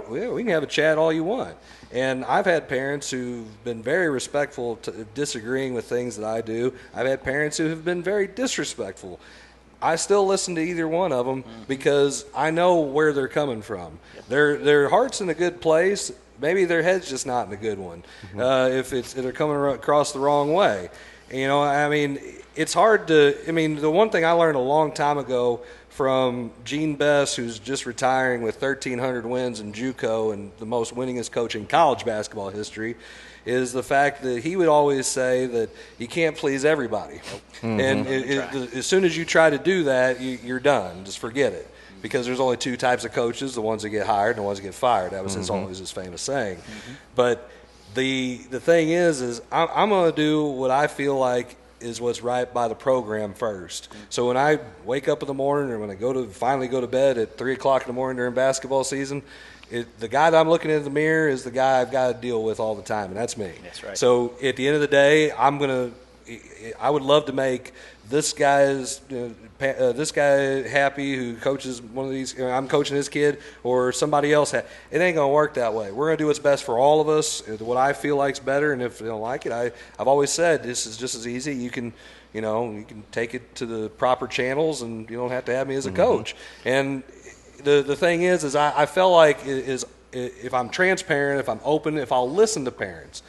[SPEAKER 3] We can have a chat all you want. And I've had parents who've been very respectful to disagreeing with things that I do. I've had parents who have been very disrespectful. I still listen to either one of them because I know where they're coming from. Their heart's in a good place. Maybe their head's just not in a good one. If they're coming across the wrong way. It's hard to. The one thing I learned a long time ago from Gene Bess, who's just retiring with 1,300 wins in JUCO and the most winningest coach in college basketball history, is the fact that he would always say that you can't please everybody. And as soon as you try to do that, you're done. Just forget it. Because there's only two types of coaches, the ones that get hired and the ones that get fired. That was always his famous saying. But the thing is I'm going to do what I feel like is what's right by the program first. So when I wake up in the morning or when I finally go to bed at 3 o'clock in the morning during basketball season, the guy that I'm looking in the mirror is the guy I've got to deal with all the time, and that's me. That's right. So at the end of the day, I would love to make this guy happy who coaches one of these. I'm coaching his kid, or somebody else. It ain't gonna work that way. We're gonna do what's best for all of us. What I feel like's better, and if they don't like it, I've always said this is just as easy. You can take it to the proper channels, and you don't have to have me as a coach. And the thing is I felt like if I'm transparent, if I'm open, if I'll listen to parents,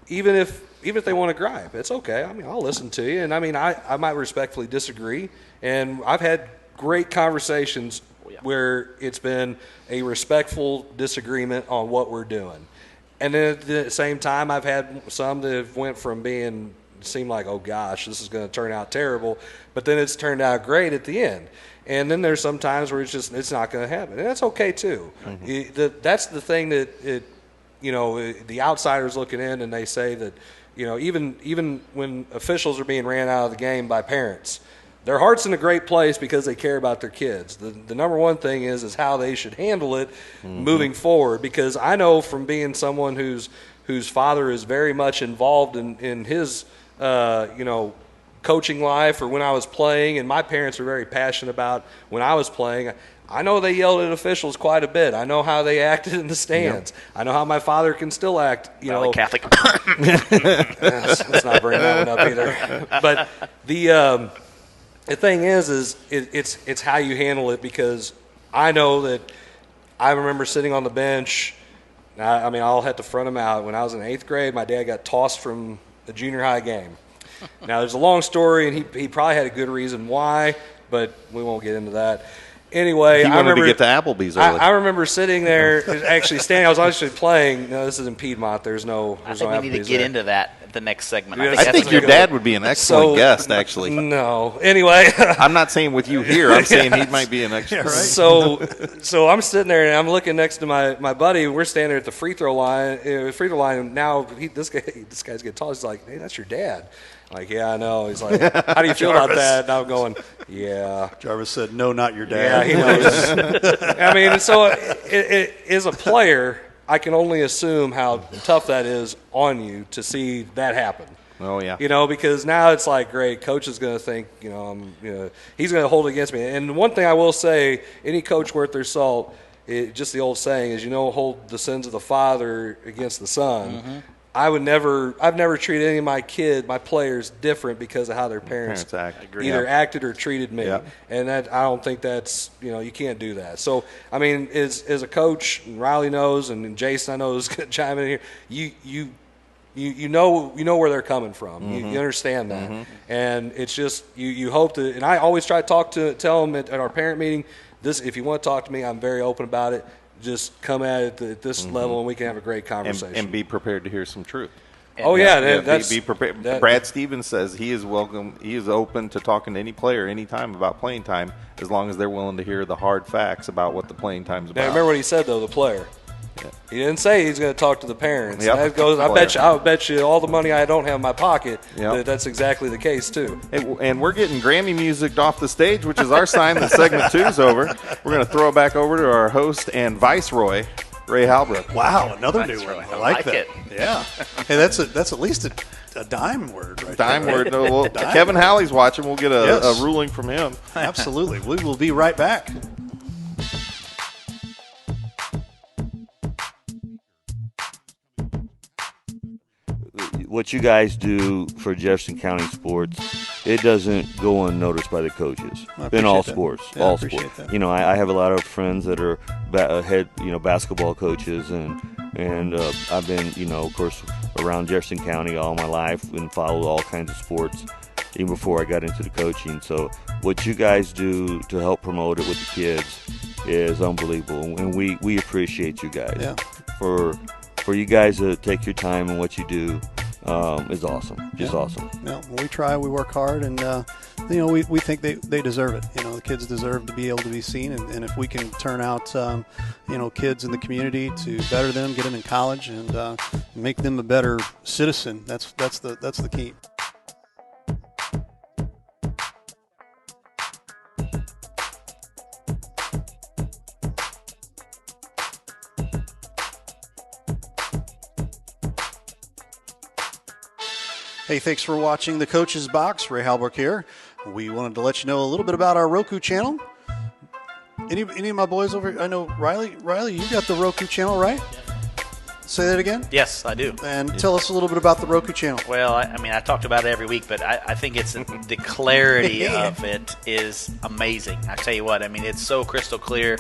[SPEAKER 3] even if they want to gripe, it's okay. I'll listen to you. And I might respectfully disagree. And I've had great conversations where it's been a respectful disagreement on what we're doing. And then at the same time, I've had some that have went from seemed like, oh gosh, this is going to turn out terrible, but then it's turned out great at the end. And then there's some times where it's not going to happen. And that's okay too. That's the thing that the outsiders looking in, and they say that, even when officials are being ran out of the game by parents, their heart's in a great place because they care about their kids. The number one thing is how they should handle it moving forward, because I know from being someone whose father is very much involved in his coaching life, or when I was playing, and my parents were very passionate about when I was playing. I know they yelled at officials quite a bit. I know how they acted in the stands. Yep. I know how my father can still act.
[SPEAKER 4] Catholic.
[SPEAKER 3] Let's not bring that one up either. But the thing is it's how you handle it, because I know that I remember sitting on the bench. I'll have to front him out. When I was in 8th grade, my dad got tossed from a junior high game. Now, there's a long story, and he probably had a good reason why, but we won't get into that. Anyway,
[SPEAKER 2] he wanted to get to Applebee's early.
[SPEAKER 3] I remember sitting there, actually standing. I was actually playing. No, this is in Piedmont. There's no
[SPEAKER 4] I think we need to get into that at the next segment.
[SPEAKER 2] I think your dad would be an excellent guest, actually.
[SPEAKER 3] No. Anyway.
[SPEAKER 2] I'm not saying with you here. I'm saying he might be an excellent guest.
[SPEAKER 3] So I'm sitting there, and I'm looking next to my buddy. We're standing there at the free throw line. And now this guy's getting tall. He's like, hey, that's your dad. I'm like, yeah, I know. He's like, how do you feel about that? And I'm going, yeah.
[SPEAKER 1] Jarvis said, no, not your dad.
[SPEAKER 3] Yeah, he knows. So as a player, I can only assume how tough that is on you to see that happen.
[SPEAKER 2] Oh, yeah.
[SPEAKER 3] Because now it's like, great, coach is going to think, he's going to hold it against me. And one thing I will say, any coach worth their salt, just the old saying is, hold the sins of the father against the son. Mm-hmm. I've never treated any of my players different because of how their parents either acted or treated me. Yeah. And that, I don't think that's, you can't do that. So, as a coach, and Riley knows, and Jason I know is going to chime in here, you know where they're coming from. Mm-hmm. You understand that. Mm-hmm. And it's just, you hope to, and I always try to tell them at our parent meeting, if you want to talk to me, I'm very open about it. Just come at it at this level, and we can have a great conversation.
[SPEAKER 2] And be prepared to hear some truth.
[SPEAKER 3] That's
[SPEAKER 2] be prepared. Brad Stevens says he is welcome. He is open to talking to any player anytime about playing time, as long as they're willing to hear the hard facts about what the playing time's about.
[SPEAKER 3] Now, remember what he said though. The player. He didn't say he's going to talk to the parents.
[SPEAKER 2] Yep.
[SPEAKER 3] That goes. I bet you all the money I don't have in my pocket.
[SPEAKER 2] Yep.
[SPEAKER 3] That's exactly the case too.
[SPEAKER 2] And we're getting Grammy music off the stage, which is our sign that segment 2 is over. We're going to throw it back over to our host and viceroy, Ray Halbrook.
[SPEAKER 1] Wow, another new
[SPEAKER 4] Nice,
[SPEAKER 1] one.
[SPEAKER 4] Roy.
[SPEAKER 1] I like
[SPEAKER 4] I like
[SPEAKER 1] that.
[SPEAKER 4] it.
[SPEAKER 1] Yeah. Hey, that's at least a dime word right
[SPEAKER 2] Dime
[SPEAKER 1] there.
[SPEAKER 2] word. No, well,
[SPEAKER 1] Dime
[SPEAKER 2] Kevin
[SPEAKER 1] word.
[SPEAKER 2] Halley's watching. We'll get
[SPEAKER 1] Yes.
[SPEAKER 2] a ruling from him.
[SPEAKER 1] Absolutely. We will be right back.
[SPEAKER 6] What you guys do for Jefferson County sports, it doesn't go unnoticed by the coaches in all
[SPEAKER 1] appreciate that.
[SPEAKER 6] sports.
[SPEAKER 1] Yeah, I
[SPEAKER 6] all
[SPEAKER 1] appreciate
[SPEAKER 6] sports.
[SPEAKER 1] that.
[SPEAKER 6] You know, I have a lot of friends that are head, basketball coaches, and I've been, of course, around Jefferson County all my life and followed all kinds of sports, even before I got into the coaching. So what you guys do to help promote it with the kids is unbelievable, and we appreciate you guys.
[SPEAKER 1] Yeah.
[SPEAKER 6] For you guys to take your time and what you do is awesome. Just
[SPEAKER 1] Yeah.
[SPEAKER 6] awesome.
[SPEAKER 1] No, we try, we work hard, and we think they deserve it. The kids deserve to be able to be seen, and if we can turn out kids in the community to better them, get them in college, and make them a better citizen, that's the key. Hey, thanks for watching the Coach's Box. Ray Halbrook here. We wanted to let you know a little bit about our Roku channel. Any of my boys over? I know Riley. Riley, you got the Roku channel, right? Say that again.
[SPEAKER 4] Yes, I do.
[SPEAKER 1] And tell us a little bit about the Roku channel.
[SPEAKER 4] Well, I talked about it every week, but I think it's the clarity of it is amazing. I tell you what, it's so crystal clear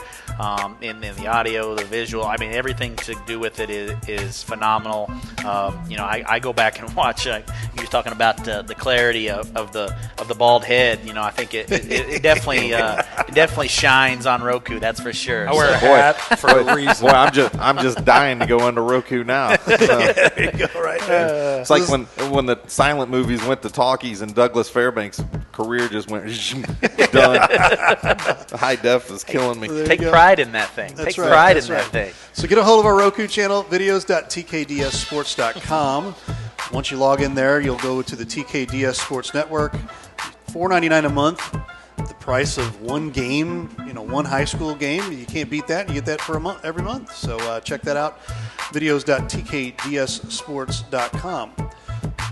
[SPEAKER 4] in the audio, the visual. Everything to do with it is phenomenal. I go back and watch. You were talking about the clarity of the bald head. I think it definitely it definitely shines on Roku. That's for sure.
[SPEAKER 3] I wear a
[SPEAKER 2] Boy.
[SPEAKER 3] hat for a reason.
[SPEAKER 2] Boy, I'm just dying to go into Roku now.
[SPEAKER 1] There you go, right there.
[SPEAKER 2] It's like when the silent movies went to talkies and Douglas Fairbanks' career just went done. High def is killing me.
[SPEAKER 1] There you
[SPEAKER 4] Take
[SPEAKER 1] go.
[SPEAKER 4] pride in that thing.
[SPEAKER 1] That's
[SPEAKER 4] Take
[SPEAKER 1] right,
[SPEAKER 4] pride
[SPEAKER 1] that's
[SPEAKER 4] in that
[SPEAKER 1] right.
[SPEAKER 4] thing.
[SPEAKER 1] So get a hold of our Roku channel, videos.tkdssports.com. Once you log in there, you'll go to the TKDS Sports Network. $4.99 a month. The price of one game, one high school game. You can't beat that. You get that for a month every month. So check that out. Videos.tkdssports.com.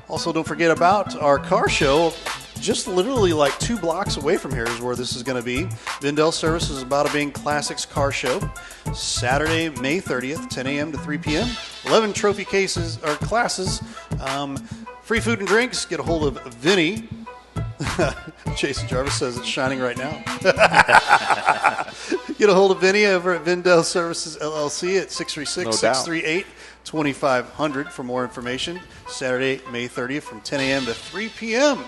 [SPEAKER 1] Also, don't forget about our car show. Just literally like 2 blocks away from here is where this is going to be. Vindel Service is Bada Bing Classics Car Show. Saturday, May 30th, 10 a.m. to 3 p.m. 11 trophy cases or classes. Free food and drinks. Get a hold of Vinny. Jason Jarvis says it's shining right now. Get a hold of Vinny over at Vindel Services LLC at 636-638-2500 for more information. Saturday, May 30th from 10 a.m. to 3 p.m.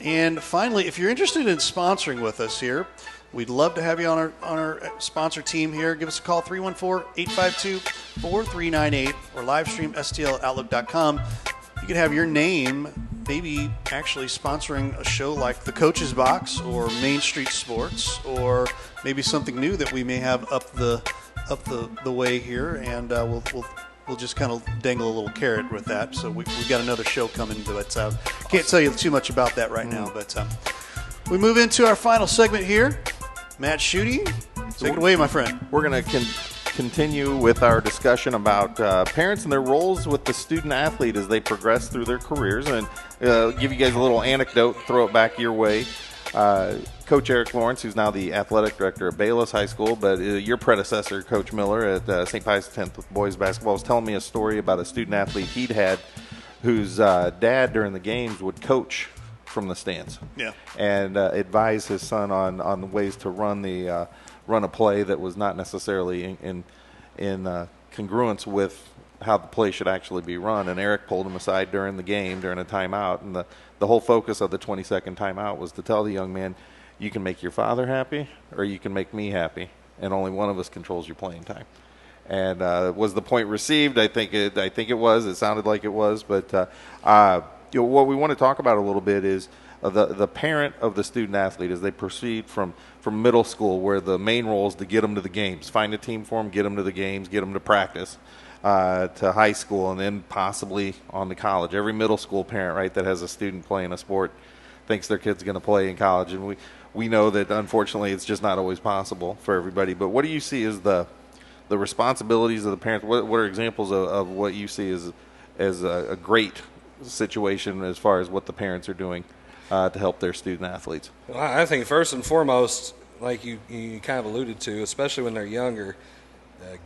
[SPEAKER 1] And finally, if you're interested in sponsoring with us here, we'd love to have you on our sponsor team here. Give us a call, 314-852-4398 or live stream STL@outlook.com. You can have your name maybe actually sponsoring a show like the Coach's Box or Main Street Sports, or maybe something new that we may have up the way here, and we'll just kind of dangle a little carrot with that. So we've got another show coming, but can't tell you too much about that right now. But we move into our final segment here. Matt Schutte, take it away, my friend.
[SPEAKER 2] We're going to continue with our discussion about parents and their roles with the student athlete as they progress through their careers, and give you guys a little anecdote, throw it back your way. Coach Eric Lawrence, who's now the athletic director at Bayless High School, but your predecessor, Coach Miller at St. Pius X with boys basketball, was telling me a story about a student athlete he'd had whose dad during the games would coach from the stands.
[SPEAKER 1] Yeah.
[SPEAKER 2] And advise his son on the ways to run a play that was not necessarily in congruence with how the play should actually be run. And Eric pulled him aside during the game, during a timeout, and the whole focus of the 20-second timeout was to tell the young man, you can make your father happy or you can make me happy, and only one of us controls your playing time. And was the point received? I think it was. It sounded like it was. But what we want to talk about a little bit is the parent of the student athlete as they proceed from from middle school, where the main role is to get them to the games, find a team for them, get them to the games, get them to practice, to high school, and then possibly on to college. Every middle school parent, right, that has a student playing a sport thinks their kid's going to play in college, and we know that unfortunately it's just not always possible for everybody. But what do you see as the responsibilities of the parents? What are examples of what you see as a great situation as far as what the parents are doing to help their student athletes?
[SPEAKER 3] Well, I think first and foremost, like you kind of alluded to, especially when they're younger,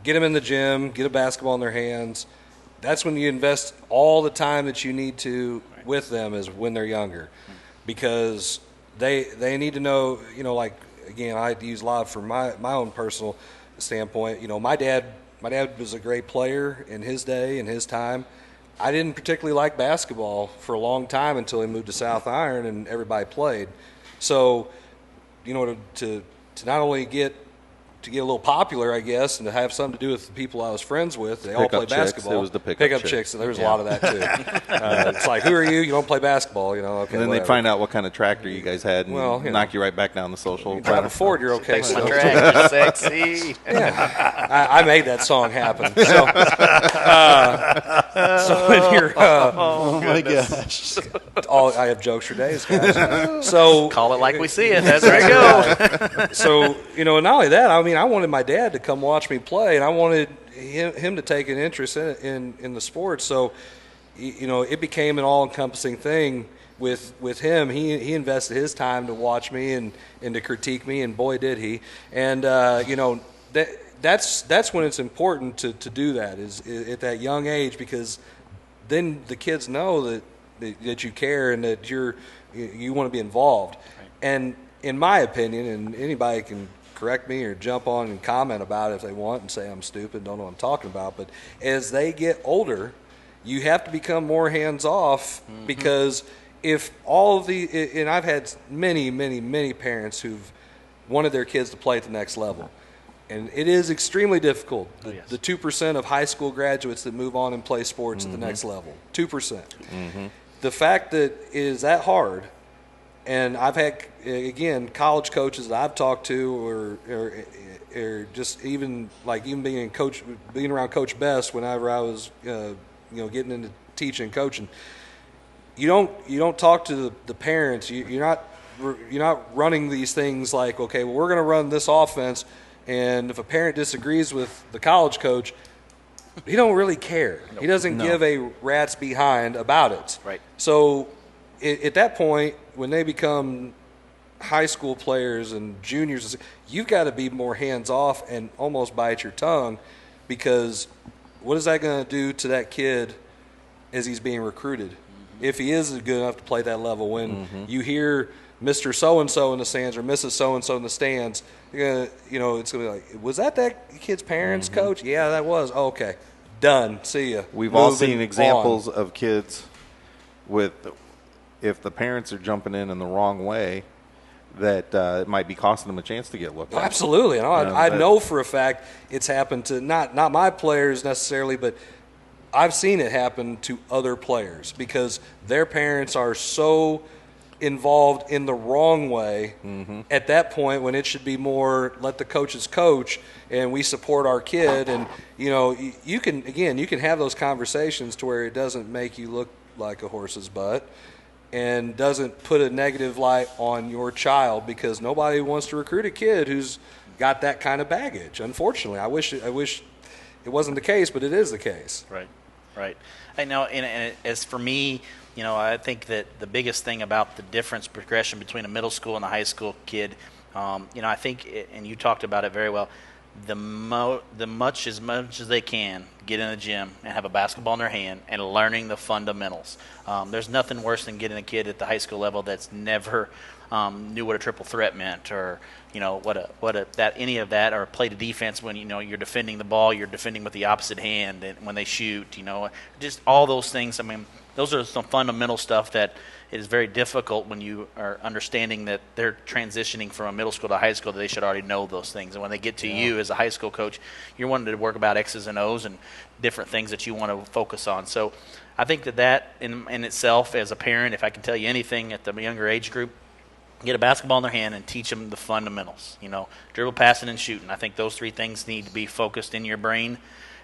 [SPEAKER 3] get them in the gym, get a basketball in their hands. That's when you invest all the time that you need to with them, is when they're younger, because they need to know, like, again, I use a lot for my own personal standpoint. My dad was a great player in his day, in his time. I didn't particularly like basketball for a long time until he moved to South Iron and everybody played. So, to not only get a little popular, I guess, and to have something to do with the people I was friends with, they all play basketball.
[SPEAKER 2] It was the pickup
[SPEAKER 3] chicks. So there was a lot of that too. It's like, who are you? You don't play basketball, Okay.
[SPEAKER 2] And then
[SPEAKER 3] whatever.
[SPEAKER 2] they'd find out what kind of tractor you guys had and knock you right back down the social.
[SPEAKER 3] You drive a Ford, you're okay.
[SPEAKER 4] Take my
[SPEAKER 3] So.
[SPEAKER 4] tractor, sexy.
[SPEAKER 3] Yeah, I made that song happen. So when you're,
[SPEAKER 1] Oh my gosh.
[SPEAKER 3] I have jokes for days, guys. So
[SPEAKER 4] Call it like we see it. That's where we go.
[SPEAKER 3] So, not only that, I wanted my dad to come watch me play, and I wanted him to take an interest in the sport. So, it became an all-encompassing thing with him. He invested his time to watch me and to critique me, and boy, did he. And, that's when it's important to do that, is at that young age, because then the kids know that you care and that you want to be involved. Right. And in my opinion, and anybody can correct me or jump on and comment about it if they want and say I'm stupid, don't know what I'm talking about, but as they get older, you have to become more hands-off, because if all of and I've had many, many, many parents who've wanted their kids to play at the next level. And it is extremely difficult. The 2% of high school graduates that move on and play sports at the next level, 2%. The fact that it is that hard, and I've had, again, college coaches that I've talked to, or just even being around Coach Best whenever I was, getting into teaching and coaching. You don't talk to the parents. You're not running these things like, okay, well, we're going to run this offense. And if a parent disagrees with the college coach, he don't really care. Nope. He doesn't give a rat's behind about it.
[SPEAKER 4] Right.
[SPEAKER 3] So at that point, when they become high school players and juniors, you've got to be more hands-off and almost bite your tongue, because what is that going to do to that kid as he's being recruited? If he is good enough to play that level, when you hear Mr. So-and-so in the stands or Mrs. So-and-so in the stands, it's going to be like, was that kid's parents, coach? Yeah, that was. Oh, okay. Done. See ya.
[SPEAKER 2] We've all seen examples of kids if the parents are jumping in the wrong way, that it might be costing them a chance to get looked at.
[SPEAKER 3] Absolutely. I know for a fact it's happened to not my players necessarily, but I've seen it happen to other players, because their parents are so involved in the wrong way at that point, when it should be more let the coaches coach and we support our kid. And you can have those conversations to where it doesn't make you look like a horse's butt and doesn't put a negative light on your child, because nobody wants to recruit a kid who's got that kind of baggage. Unfortunately, I wish it wasn't the case, but it is the case.
[SPEAKER 4] Right. I know, and as for me, I think that the biggest thing about the difference progression between a middle school and a high school kid, I think, and you talked about it very well, the much as they can get in the gym and have a basketball in their hand and learning the fundamentals. There's nothing worse than getting a kid at the high school level that's never knew what a triple threat meant, or any of that, or played a defense when you're defending the ball, you're defending with the opposite hand, and when they shoot, just all those things. I mean, those are some fundamental stuff that is very difficult when you are understanding that they're transitioning from a middle school to high school, that they should already know those things. And when they get to you as a high school coach, you're wanting to work about X's and O's and different things that you want to focus on. So I think that in itself, as a parent, if I can tell you anything at the younger age group, get a basketball in their hand and teach them the fundamentals. Dribble, passing, and shooting. I think those three things need to be focused in your brain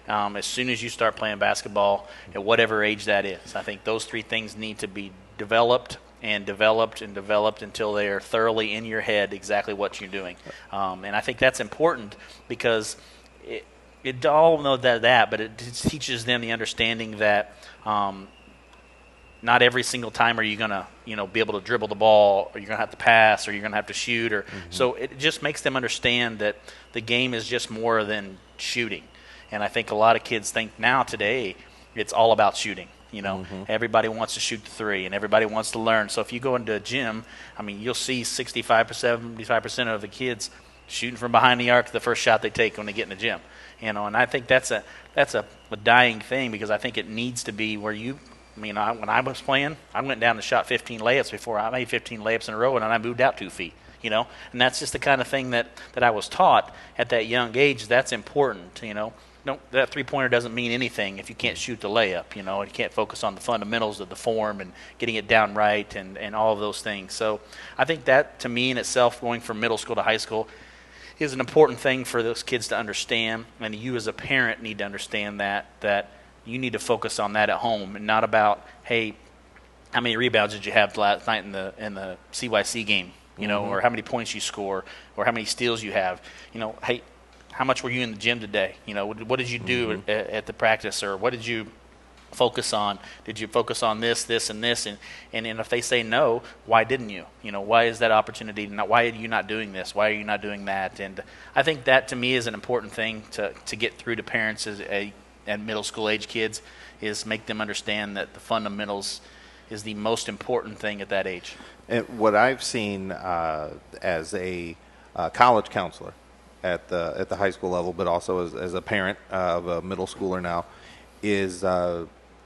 [SPEAKER 4] as soon as you start playing basketball at whatever age that is. I think those three things need to be developed and developed and developed until they are thoroughly in your head exactly what you're doing. And I think that's important because it all know that, but it teaches them the understanding that not every single time are you going to, be able to dribble the ball, or you're going to have to pass, or you're going to have to shoot. So it just makes them understand that the game is just more than shooting. And I think a lot of kids think now today it's all about shooting. Everybody wants to shoot the three, and everybody wants to learn. So if you go into a gym, you'll see 65 or 75% of the kids shooting from behind the arc the first shot they take when they get in the gym. And I think that's a dying thing, because I think it needs to be where you. When I was playing, I went down and shot 15 layups before I made 15 layups in a row, and I moved out 2 feet. And that's just the kind of thing that I was taught at that young age. That's important. That three-pointer doesn't mean anything if you can't shoot the layup. You can't focus on the fundamentals of the form and getting it down right and all of those things. So I think that, to me in itself, going from middle school to high school, is an important thing for those kids to understand, and you as a parent need to understand that you need to focus on that at home, and not about, hey, how many rebounds did you have last night in the CYC game, or how many points you score, or how many steals you have. Hey, how much were you in the gym today? What did you do at the practice, or what did you focus on? Did you focus on this, and this? And if they say no, why didn't you? Why is that opportunity? Why are you not doing this? Why are you not doing that? And I think that, to me, is an important thing to get through to parents and middle school age kids, is make them understand that the fundamentals is the most important thing at that age.
[SPEAKER 2] And what I've seen as a college counselor at the high school level, but also as a parent of a middle schooler now, is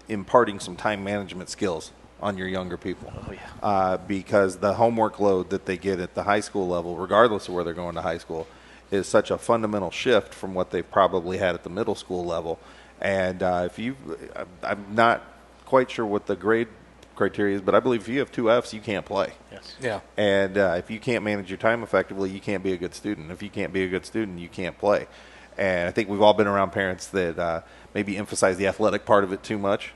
[SPEAKER 2] imparting some time management skills on your younger people.
[SPEAKER 4] Oh, yeah.
[SPEAKER 2] Because the homework load that they get at the high school level, regardless of where they're going to high school, is such a fundamental shift from what they've probably had at the middle school level. And I'm not quite sure what the grade criteria is, but I believe if you have 2 Fs, you can't play.
[SPEAKER 4] Yes.
[SPEAKER 3] Yeah.
[SPEAKER 2] And if you can't manage your time effectively, you can't be a good student. If you can't be a good student, you can't play. And I think we've all been around parents that maybe emphasize the athletic part of it too much.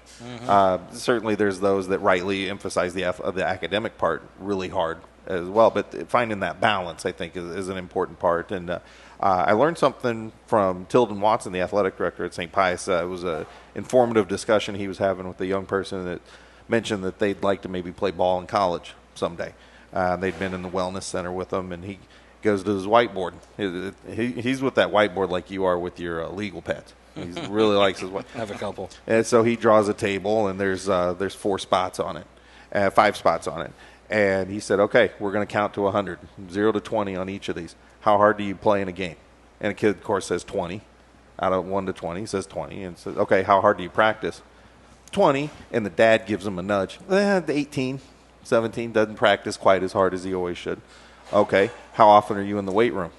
[SPEAKER 2] Certainly there's those that rightly emphasize the academic part really hard as well. But finding that balance, I think, is an important part. And I learned something from Tilden Watson, the athletic director at St. Pius. It was an informative discussion he was having with a young person that mentioned that they'd like to maybe play ball in college someday. They'd been in the wellness center with them, and he goes to his whiteboard. He's with that whiteboard like you are with your legal pads. He really likes his whiteboard.
[SPEAKER 3] I have a couple.
[SPEAKER 2] And so he draws a table, and there's 4 spots on it, 5 spots on it. And he said, okay, we're going to count to 100, 0 to 20 on each of these. How hard do you play in a game? And the kid, of course, says 20. Out of 1 to 20, he says 20. And says, okay, how hard do you practice? 20. And the dad gives him a nudge. 18, 17, doesn't practice quite as hard as he always should. Okay, how often are you in the weight room?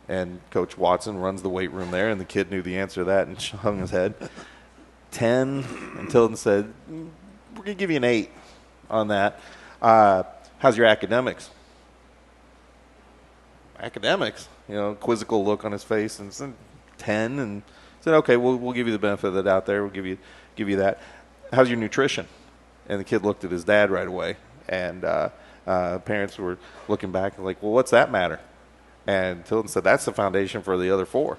[SPEAKER 2] And Coach Watson runs the weight room there, and the kid knew the answer to that and hung his head. 10, and Tilden said, we're going to give you an 8 on that. How's your academics? Academics? Quizzical look on his face, and said 10, and said, okay, we'll give you the benefit of the doubt there. We'll give you that. How's your nutrition? And the kid looked at his dad right away, and parents were looking back and like, well, what's that matter? And Tilden said, that's the foundation for the other 4.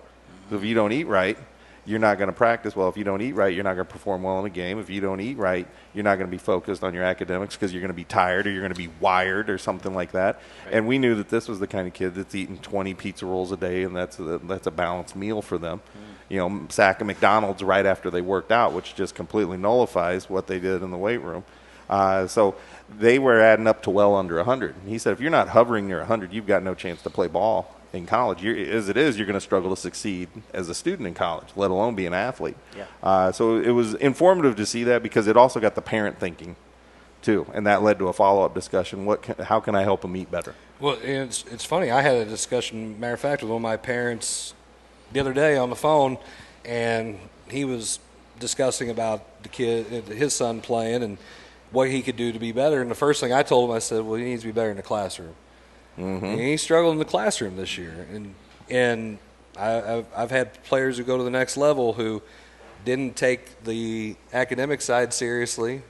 [SPEAKER 2] So if you don't eat right, you're not going to practice well. If you don't eat right, you're not going to perform well in a game. If you don't eat right, you're not going to be focused on your academics because you're going to be tired or you're going to be wired or something like that. Right. And we knew that this was the kind of kid that's eating 20 pizza rolls a day, and that's a balanced meal for them. Sack of McDonald's right after they worked out, which just completely nullifies what they did in the weight room. So they were adding up to well under 100. And he said, if you're not hovering near 100, you've got no chance to play ball in college. As it is, you're going to struggle to succeed as a student in college, let alone be an athlete.
[SPEAKER 4] Yeah.
[SPEAKER 2] So it was informative to see that because it also got the parent thinking, too, and that led to a follow-up discussion. How can I help them eat better?
[SPEAKER 3] Well, it's funny. I had a discussion, matter of fact, with one of my parents the other day on the phone, and he was discussing about his son playing and what he could do to be better. And the first thing I told him, I said, well, he needs to be better in the classroom. And he struggled in the classroom this year. And I've had players who go to the next level who didn't take the academic side seriously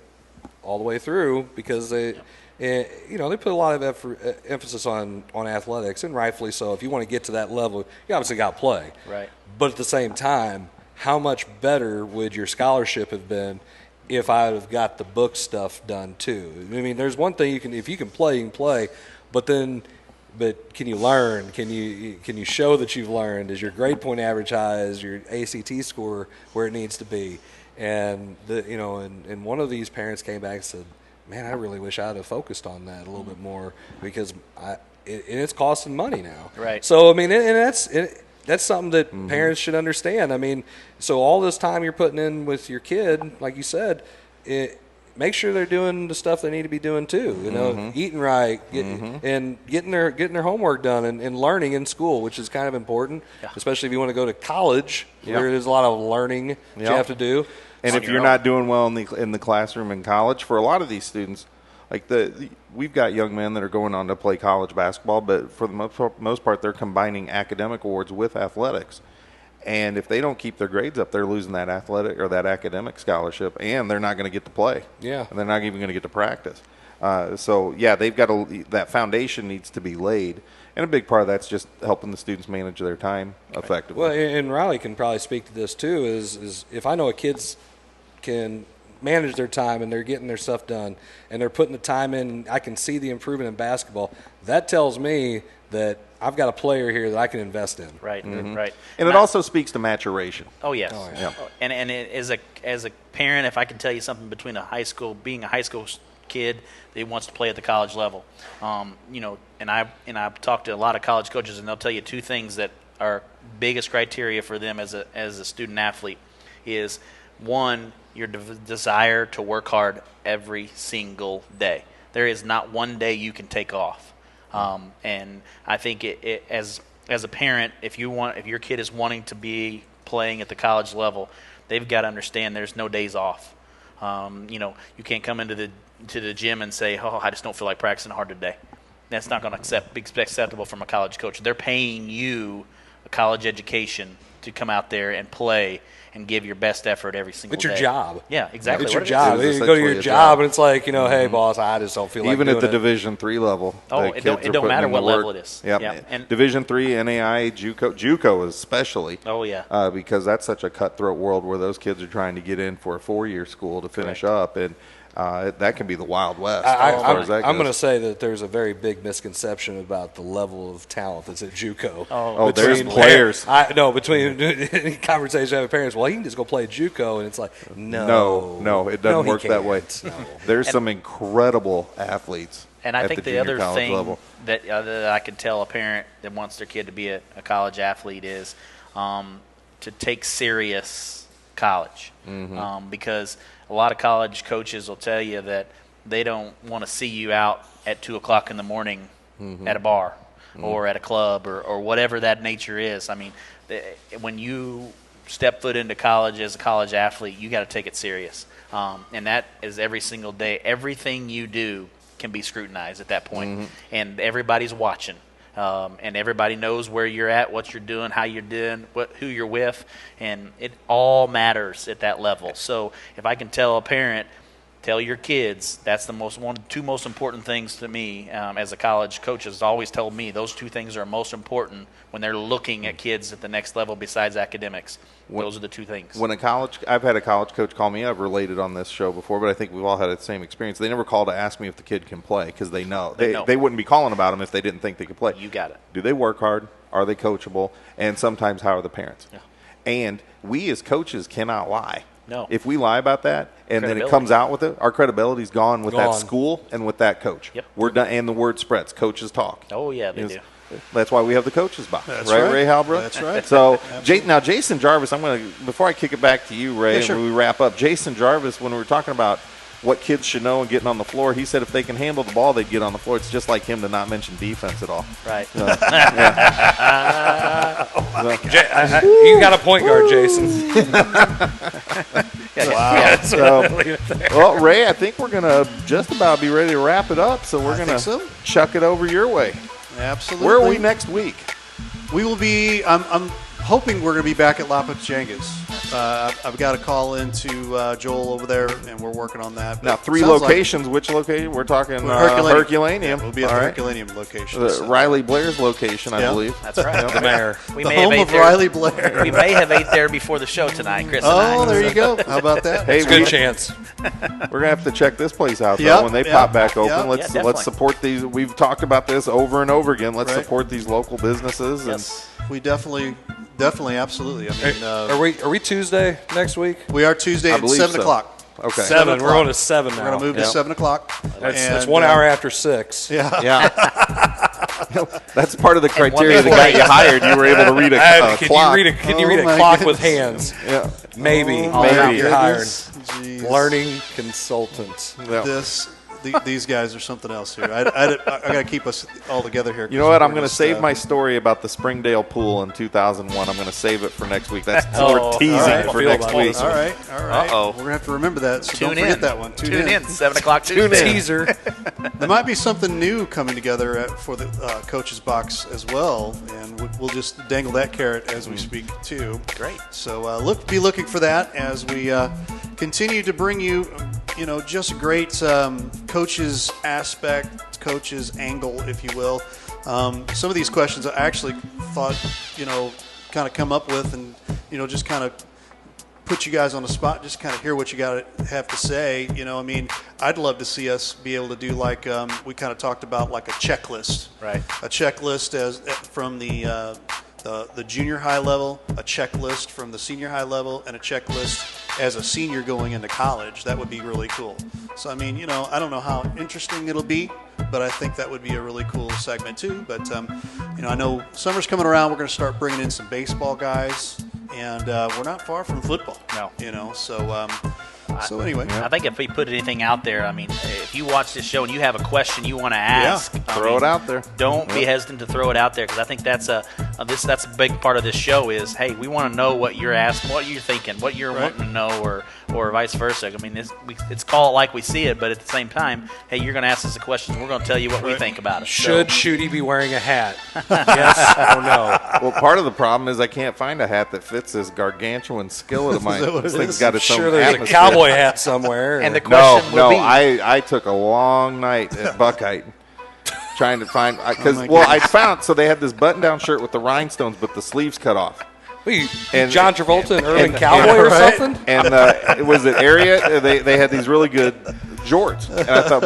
[SPEAKER 3] all the way through because they put a lot of emphasis on athletics, and rightfully so. If you want to get to that level, you obviously got to play.
[SPEAKER 4] Right.
[SPEAKER 3] But at the same time, how much better would your scholarship have been if I would have got the book stuff done too? I mean, there's one thing if you can play, but can you learn? Can you show that you've learned? Is your grade point average high? Is your ACT score where it needs to be? And and one of these parents came back and said, "Man, I really wish I'd have focused on that a little bit more because it's costing money now."
[SPEAKER 4] Right.
[SPEAKER 3] So I mean, that's something that parents should understand. I mean, so all this time you're putting in with your kid, like you said, make sure they're doing the stuff they need to be doing too. Eating right, and getting their homework done and learning in school, which is kind of important, especially if you want to go to college, where there's a lot of learning that you have to do.
[SPEAKER 2] And if you're not doing well in the classroom in college, for a lot of these students, like we've got young men that are going on to play college basketball, but for the most part, they're combining academic awards with athletics. And if they don't keep their grades up, they're losing that athletic or that academic scholarship, and they're not going to get to play.
[SPEAKER 3] Yeah.
[SPEAKER 2] And they're not even going to get to practice. They've got that foundation needs to be laid. And a big part of that's just helping the students manage their time effectively.
[SPEAKER 3] Well, and Riley can probably speak to this too, is if I know a kid's can manage their time and they're getting their stuff done and they're putting the time in, I can see the improvement in basketball, that tells me that I've got a player here that I can invest in.
[SPEAKER 4] Right, right.
[SPEAKER 2] And it also speaks to maturation.
[SPEAKER 4] Oh, yes.
[SPEAKER 3] Oh, yeah.
[SPEAKER 4] And as a parent, if I can tell you something being a high school kid that wants to play at the college level, and I've talked to a lot of college coaches, and they'll tell you two things that are biggest criteria for them as a student athlete is, one, your desire to work hard every single day. There is not one day you can take off. And I think as a parent, if your kid is wanting to be playing at the college level, they've got to understand there's no days off. You can't come into the gym and say, "Oh, I just don't feel like practicing hard today." That's not going to be acceptable from a college coach. They're paying you a college education to come out there and play and give your best effort every single day.
[SPEAKER 3] It's your job.
[SPEAKER 4] Yeah, exactly.
[SPEAKER 3] It's your
[SPEAKER 4] what
[SPEAKER 3] job.
[SPEAKER 2] It is
[SPEAKER 3] You go to your
[SPEAKER 2] essentially a
[SPEAKER 3] job
[SPEAKER 2] job.
[SPEAKER 3] and it's like, hey, boss, I just don't feel like
[SPEAKER 2] Even
[SPEAKER 3] doing
[SPEAKER 2] at the
[SPEAKER 3] it.
[SPEAKER 2] Division III level.
[SPEAKER 4] Oh,
[SPEAKER 2] the
[SPEAKER 4] it
[SPEAKER 2] kids
[SPEAKER 4] don't
[SPEAKER 2] are putting
[SPEAKER 4] matter
[SPEAKER 2] in
[SPEAKER 4] what
[SPEAKER 2] the
[SPEAKER 4] level
[SPEAKER 2] work.
[SPEAKER 4] it is.
[SPEAKER 2] Yep.
[SPEAKER 4] Yeah. And
[SPEAKER 2] Division III, NAI, JUCO especially.
[SPEAKER 4] Oh, yeah.
[SPEAKER 2] Because that's such a cutthroat world where those kids are trying to get in for a 4-year school to finish up, and that can be the Wild West. as far as that
[SPEAKER 3] I'm
[SPEAKER 2] goes.
[SPEAKER 3] going to say that there's a very big misconception about the level of talent that's at JUCO.
[SPEAKER 2] Oh, there's players.
[SPEAKER 3] Between conversations I have with parents, well, he can just go play JUCO, and it's like,
[SPEAKER 2] No, it doesn't
[SPEAKER 3] he
[SPEAKER 2] work that way.
[SPEAKER 3] can't. No.
[SPEAKER 2] There's some incredible athletes.
[SPEAKER 4] And I
[SPEAKER 2] at
[SPEAKER 4] think the
[SPEAKER 2] junior
[SPEAKER 4] other
[SPEAKER 2] college
[SPEAKER 4] thing
[SPEAKER 2] level.
[SPEAKER 4] that I could tell a parent that wants their kid to be a college athlete is to take serious college. Because a lot of college coaches will tell you that they don't want to see you out at 2 o'clock in the morning at a bar or at a club or whatever that nature is. I mean, when you step foot into college as a college athlete, you got to take it serious. And that is every single day. Everything you do can be scrutinized at that point. And everybody's watching. And everybody knows where you're at, what you're doing, how you're doing, who you're with, and it all matters at that level. So if I can tell a parent, tell your kids, that's the two most important things to me as a college coach has always told me those two things are most important when they're looking at kids at the next level besides academics. Those are the two things.
[SPEAKER 2] I've had a college coach call me. I've related on this show before, but I think we've all had the same experience. They never call to ask me if the kid can play because they know. They wouldn't be calling about him if they didn't think they could play.
[SPEAKER 4] You got it.
[SPEAKER 2] Do they work hard? Are they coachable? And sometimes, how are the parents?
[SPEAKER 4] Yeah.
[SPEAKER 2] And we as coaches cannot lie.
[SPEAKER 4] No.
[SPEAKER 2] If we lie about that and then it
[SPEAKER 4] Credibility.
[SPEAKER 2] comes out with it, our credibility's gone with that
[SPEAKER 3] Gone.
[SPEAKER 2] school and with that coach.
[SPEAKER 4] Yep.
[SPEAKER 2] We're done, and the word spreads. Coaches talk.
[SPEAKER 4] Oh, yeah, they do.
[SPEAKER 2] That's why we have the coaches box,
[SPEAKER 1] That's
[SPEAKER 2] right,
[SPEAKER 1] right.
[SPEAKER 2] Ray Halbrook?
[SPEAKER 1] That's right.
[SPEAKER 2] So, now Jason Jarvis, before I kick it back to you, Ray,
[SPEAKER 1] Yeah, sure.
[SPEAKER 2] and we wrap up. Jason Jarvis, when we were talking about what kids should know and getting on the floor, he said if they can handle the ball, they'd get on the floor. It's just like him to not mention defense at all.
[SPEAKER 4] Right.
[SPEAKER 3] You got a point guard, Jason.
[SPEAKER 2] Wow. Well, Ray, I think we're going to just about be ready to wrap it up, so we're going
[SPEAKER 1] think
[SPEAKER 2] to
[SPEAKER 1] so.
[SPEAKER 2] chuck it over your way.
[SPEAKER 1] Absolutely.
[SPEAKER 2] Where are we next week?
[SPEAKER 1] We will be. I'm hoping we're going to be back at La Pachangas. I've got a call into Joel over there, and we're working on that.
[SPEAKER 2] Now,
[SPEAKER 1] But
[SPEAKER 2] 3
[SPEAKER 1] sounds like
[SPEAKER 2] locations. Which location? We're talking
[SPEAKER 1] Herculaneum.
[SPEAKER 2] Herculaneum.
[SPEAKER 1] We'll be at
[SPEAKER 2] All
[SPEAKER 1] the
[SPEAKER 2] right.
[SPEAKER 1] Herculaneum location.
[SPEAKER 2] The
[SPEAKER 1] so.
[SPEAKER 2] Riley Blair's location, I
[SPEAKER 1] Yeah.
[SPEAKER 2] believe.
[SPEAKER 4] That's right.
[SPEAKER 3] The mayor.
[SPEAKER 4] We
[SPEAKER 1] The
[SPEAKER 4] may have
[SPEAKER 1] home
[SPEAKER 4] ate
[SPEAKER 1] of
[SPEAKER 4] there.
[SPEAKER 1] Riley Blair.
[SPEAKER 4] We may have ate there before the show tonight, Chris and I.
[SPEAKER 1] Oh, there you go. How about that?
[SPEAKER 2] Hey,
[SPEAKER 3] Good chance.
[SPEAKER 2] We're gonna have to check this place out though
[SPEAKER 1] Yep,
[SPEAKER 2] when they
[SPEAKER 1] yep,
[SPEAKER 2] pop back open.
[SPEAKER 1] yep.
[SPEAKER 2] Let's
[SPEAKER 4] Yeah, definitely.
[SPEAKER 2] support these. We've talked about this over and over again. Let's
[SPEAKER 1] Right.
[SPEAKER 2] support these local businesses.
[SPEAKER 4] Yes.
[SPEAKER 1] We definitely, absolutely. I mean,
[SPEAKER 3] Are we Tuesday next week?
[SPEAKER 1] we are Tuesday
[SPEAKER 2] I
[SPEAKER 1] at
[SPEAKER 2] believe
[SPEAKER 1] 7
[SPEAKER 2] so.
[SPEAKER 1] o'clock.
[SPEAKER 2] And okay.
[SPEAKER 3] 7. We're
[SPEAKER 1] o'clock.
[SPEAKER 3] on to 7 now.
[SPEAKER 1] We're going to move to
[SPEAKER 2] Yep.
[SPEAKER 1] 7 o'clock.
[SPEAKER 3] That's
[SPEAKER 1] And,
[SPEAKER 3] 1 hour after 6.
[SPEAKER 1] Yeah.
[SPEAKER 2] Yeah. That's part of the criteria that
[SPEAKER 4] before
[SPEAKER 2] got you hired. You were able to read a
[SPEAKER 3] Can
[SPEAKER 2] clock.
[SPEAKER 3] you read
[SPEAKER 1] Oh,
[SPEAKER 3] a
[SPEAKER 1] my
[SPEAKER 3] clock with
[SPEAKER 1] goodness.
[SPEAKER 3] hands?
[SPEAKER 2] Yeah.
[SPEAKER 3] Maybe.
[SPEAKER 1] Oh,
[SPEAKER 3] Maybe
[SPEAKER 1] my
[SPEAKER 3] you're hired.
[SPEAKER 1] goodness. Jeez.
[SPEAKER 3] Learning consultant.
[SPEAKER 2] Yeah.
[SPEAKER 1] These guys are something else here. I got to keep us all together here.
[SPEAKER 2] You know what? I'm
[SPEAKER 1] going
[SPEAKER 2] going to save my story about the Springdale pool in 2001. I'm going to save it for next week. That's more teasing
[SPEAKER 1] all right.
[SPEAKER 2] for
[SPEAKER 3] Feel
[SPEAKER 2] next
[SPEAKER 3] about
[SPEAKER 2] week.
[SPEAKER 3] this
[SPEAKER 1] All right.
[SPEAKER 4] Uh-oh.
[SPEAKER 1] We're going to have to remember that, so
[SPEAKER 4] Tune
[SPEAKER 1] don't forget
[SPEAKER 4] in.
[SPEAKER 1] that one.
[SPEAKER 4] Tune in. 7 o'clock Tuesday.
[SPEAKER 3] Teaser.
[SPEAKER 1] There might be something new coming together for the Coach's Box as well, and we'll just dangle that carrot as we speak, too.
[SPEAKER 4] Great.
[SPEAKER 1] So be looking for that as we continue to bring you, just great coaches aspect, coaches angle, if you will. Some of these questions I actually thought, kind of come up with and, just kind of put you guys on the spot, just kind of hear what you have to say. I'd love to see us be able to do like we kind of talked about, like a checklist.
[SPEAKER 4] Right.
[SPEAKER 1] A checklist from the junior high level, a checklist from the senior high level, and a checklist as a senior going into college. That would be really cool. So, I don't know how interesting it'll be, but I think that would be a really cool segment too. But, I know summer's coming around. We're going to start bringing in some baseball guys, and we're not far from football.
[SPEAKER 4] No.
[SPEAKER 1] So anyway.
[SPEAKER 4] I think if we put anything out there, if you watch this show and you have a question you want to ask,
[SPEAKER 2] Throw it out there.
[SPEAKER 4] Don't be hesitant to throw it out there, because I think that's a big part of this show is, hey, we want to know what you're asking, what you're thinking, what you're wanting to know, or vice versa. It's call it like we see it, but at the same time, hey, you're going to ask us a question, we're going to tell you what we think about it.
[SPEAKER 3] Should Shooty be wearing a hat? Yes or no?
[SPEAKER 2] Well, part of the problem is I can't find a hat that fits this gargantuan skillet of mine.
[SPEAKER 1] that what
[SPEAKER 2] This
[SPEAKER 1] it
[SPEAKER 2] thing's
[SPEAKER 1] is?
[SPEAKER 2] got its own
[SPEAKER 3] Sure, there's a
[SPEAKER 2] atmosphere.
[SPEAKER 3] cowboy hat somewhere.
[SPEAKER 4] And the
[SPEAKER 2] No,
[SPEAKER 4] question would be,
[SPEAKER 2] I took a long night at Buckeye trying to find because
[SPEAKER 1] my
[SPEAKER 2] I found so they had this button-down shirt with the rhinestones, but the sleeves cut off.
[SPEAKER 3] and John Travolta and Urban Cowboy or
[SPEAKER 1] right.
[SPEAKER 3] something.
[SPEAKER 2] And was it area? They had these really good jorts, and I thought,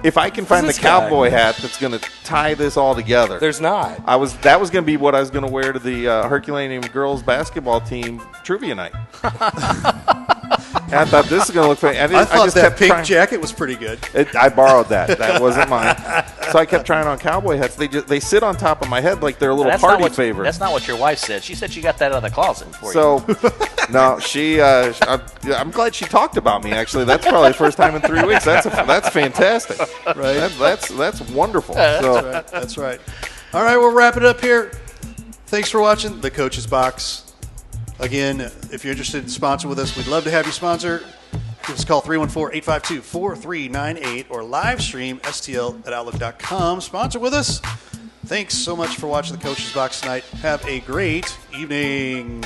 [SPEAKER 2] if I can find the
[SPEAKER 3] this guy?
[SPEAKER 2] cowboy hat that's going to tie this all together.
[SPEAKER 3] There's not.
[SPEAKER 2] That was going to be what I was going to wear to the Herculaneum girls basketball team trivia night. And I thought this is going to look funny.
[SPEAKER 1] I thought
[SPEAKER 2] just
[SPEAKER 1] that
[SPEAKER 2] kept
[SPEAKER 1] pink
[SPEAKER 2] trying.
[SPEAKER 1] jacket was pretty good.
[SPEAKER 2] I borrowed that. That wasn't mine. So I kept trying on cowboy hats. They sit on top of my head like they're a little party favor.
[SPEAKER 4] That's not what your wife said. She said she got that out of the closet for you.
[SPEAKER 2] So, no, I'm glad she talked about me. Actually, that's probably the first time in 3 weeks. That's fantastic.
[SPEAKER 1] Right.
[SPEAKER 2] That's wonderful. So,
[SPEAKER 1] That's right. All right, we'll wrap it up here. Thanks for watching The Coach's Box. Again, if you're interested in sponsoring with us, we'd love to have you sponsor. Give us a call, 314-852-4398, or live stream stl@outlook.com. Sponsor with us. Thanks so much for watching The Coach's Box tonight. Have a great evening.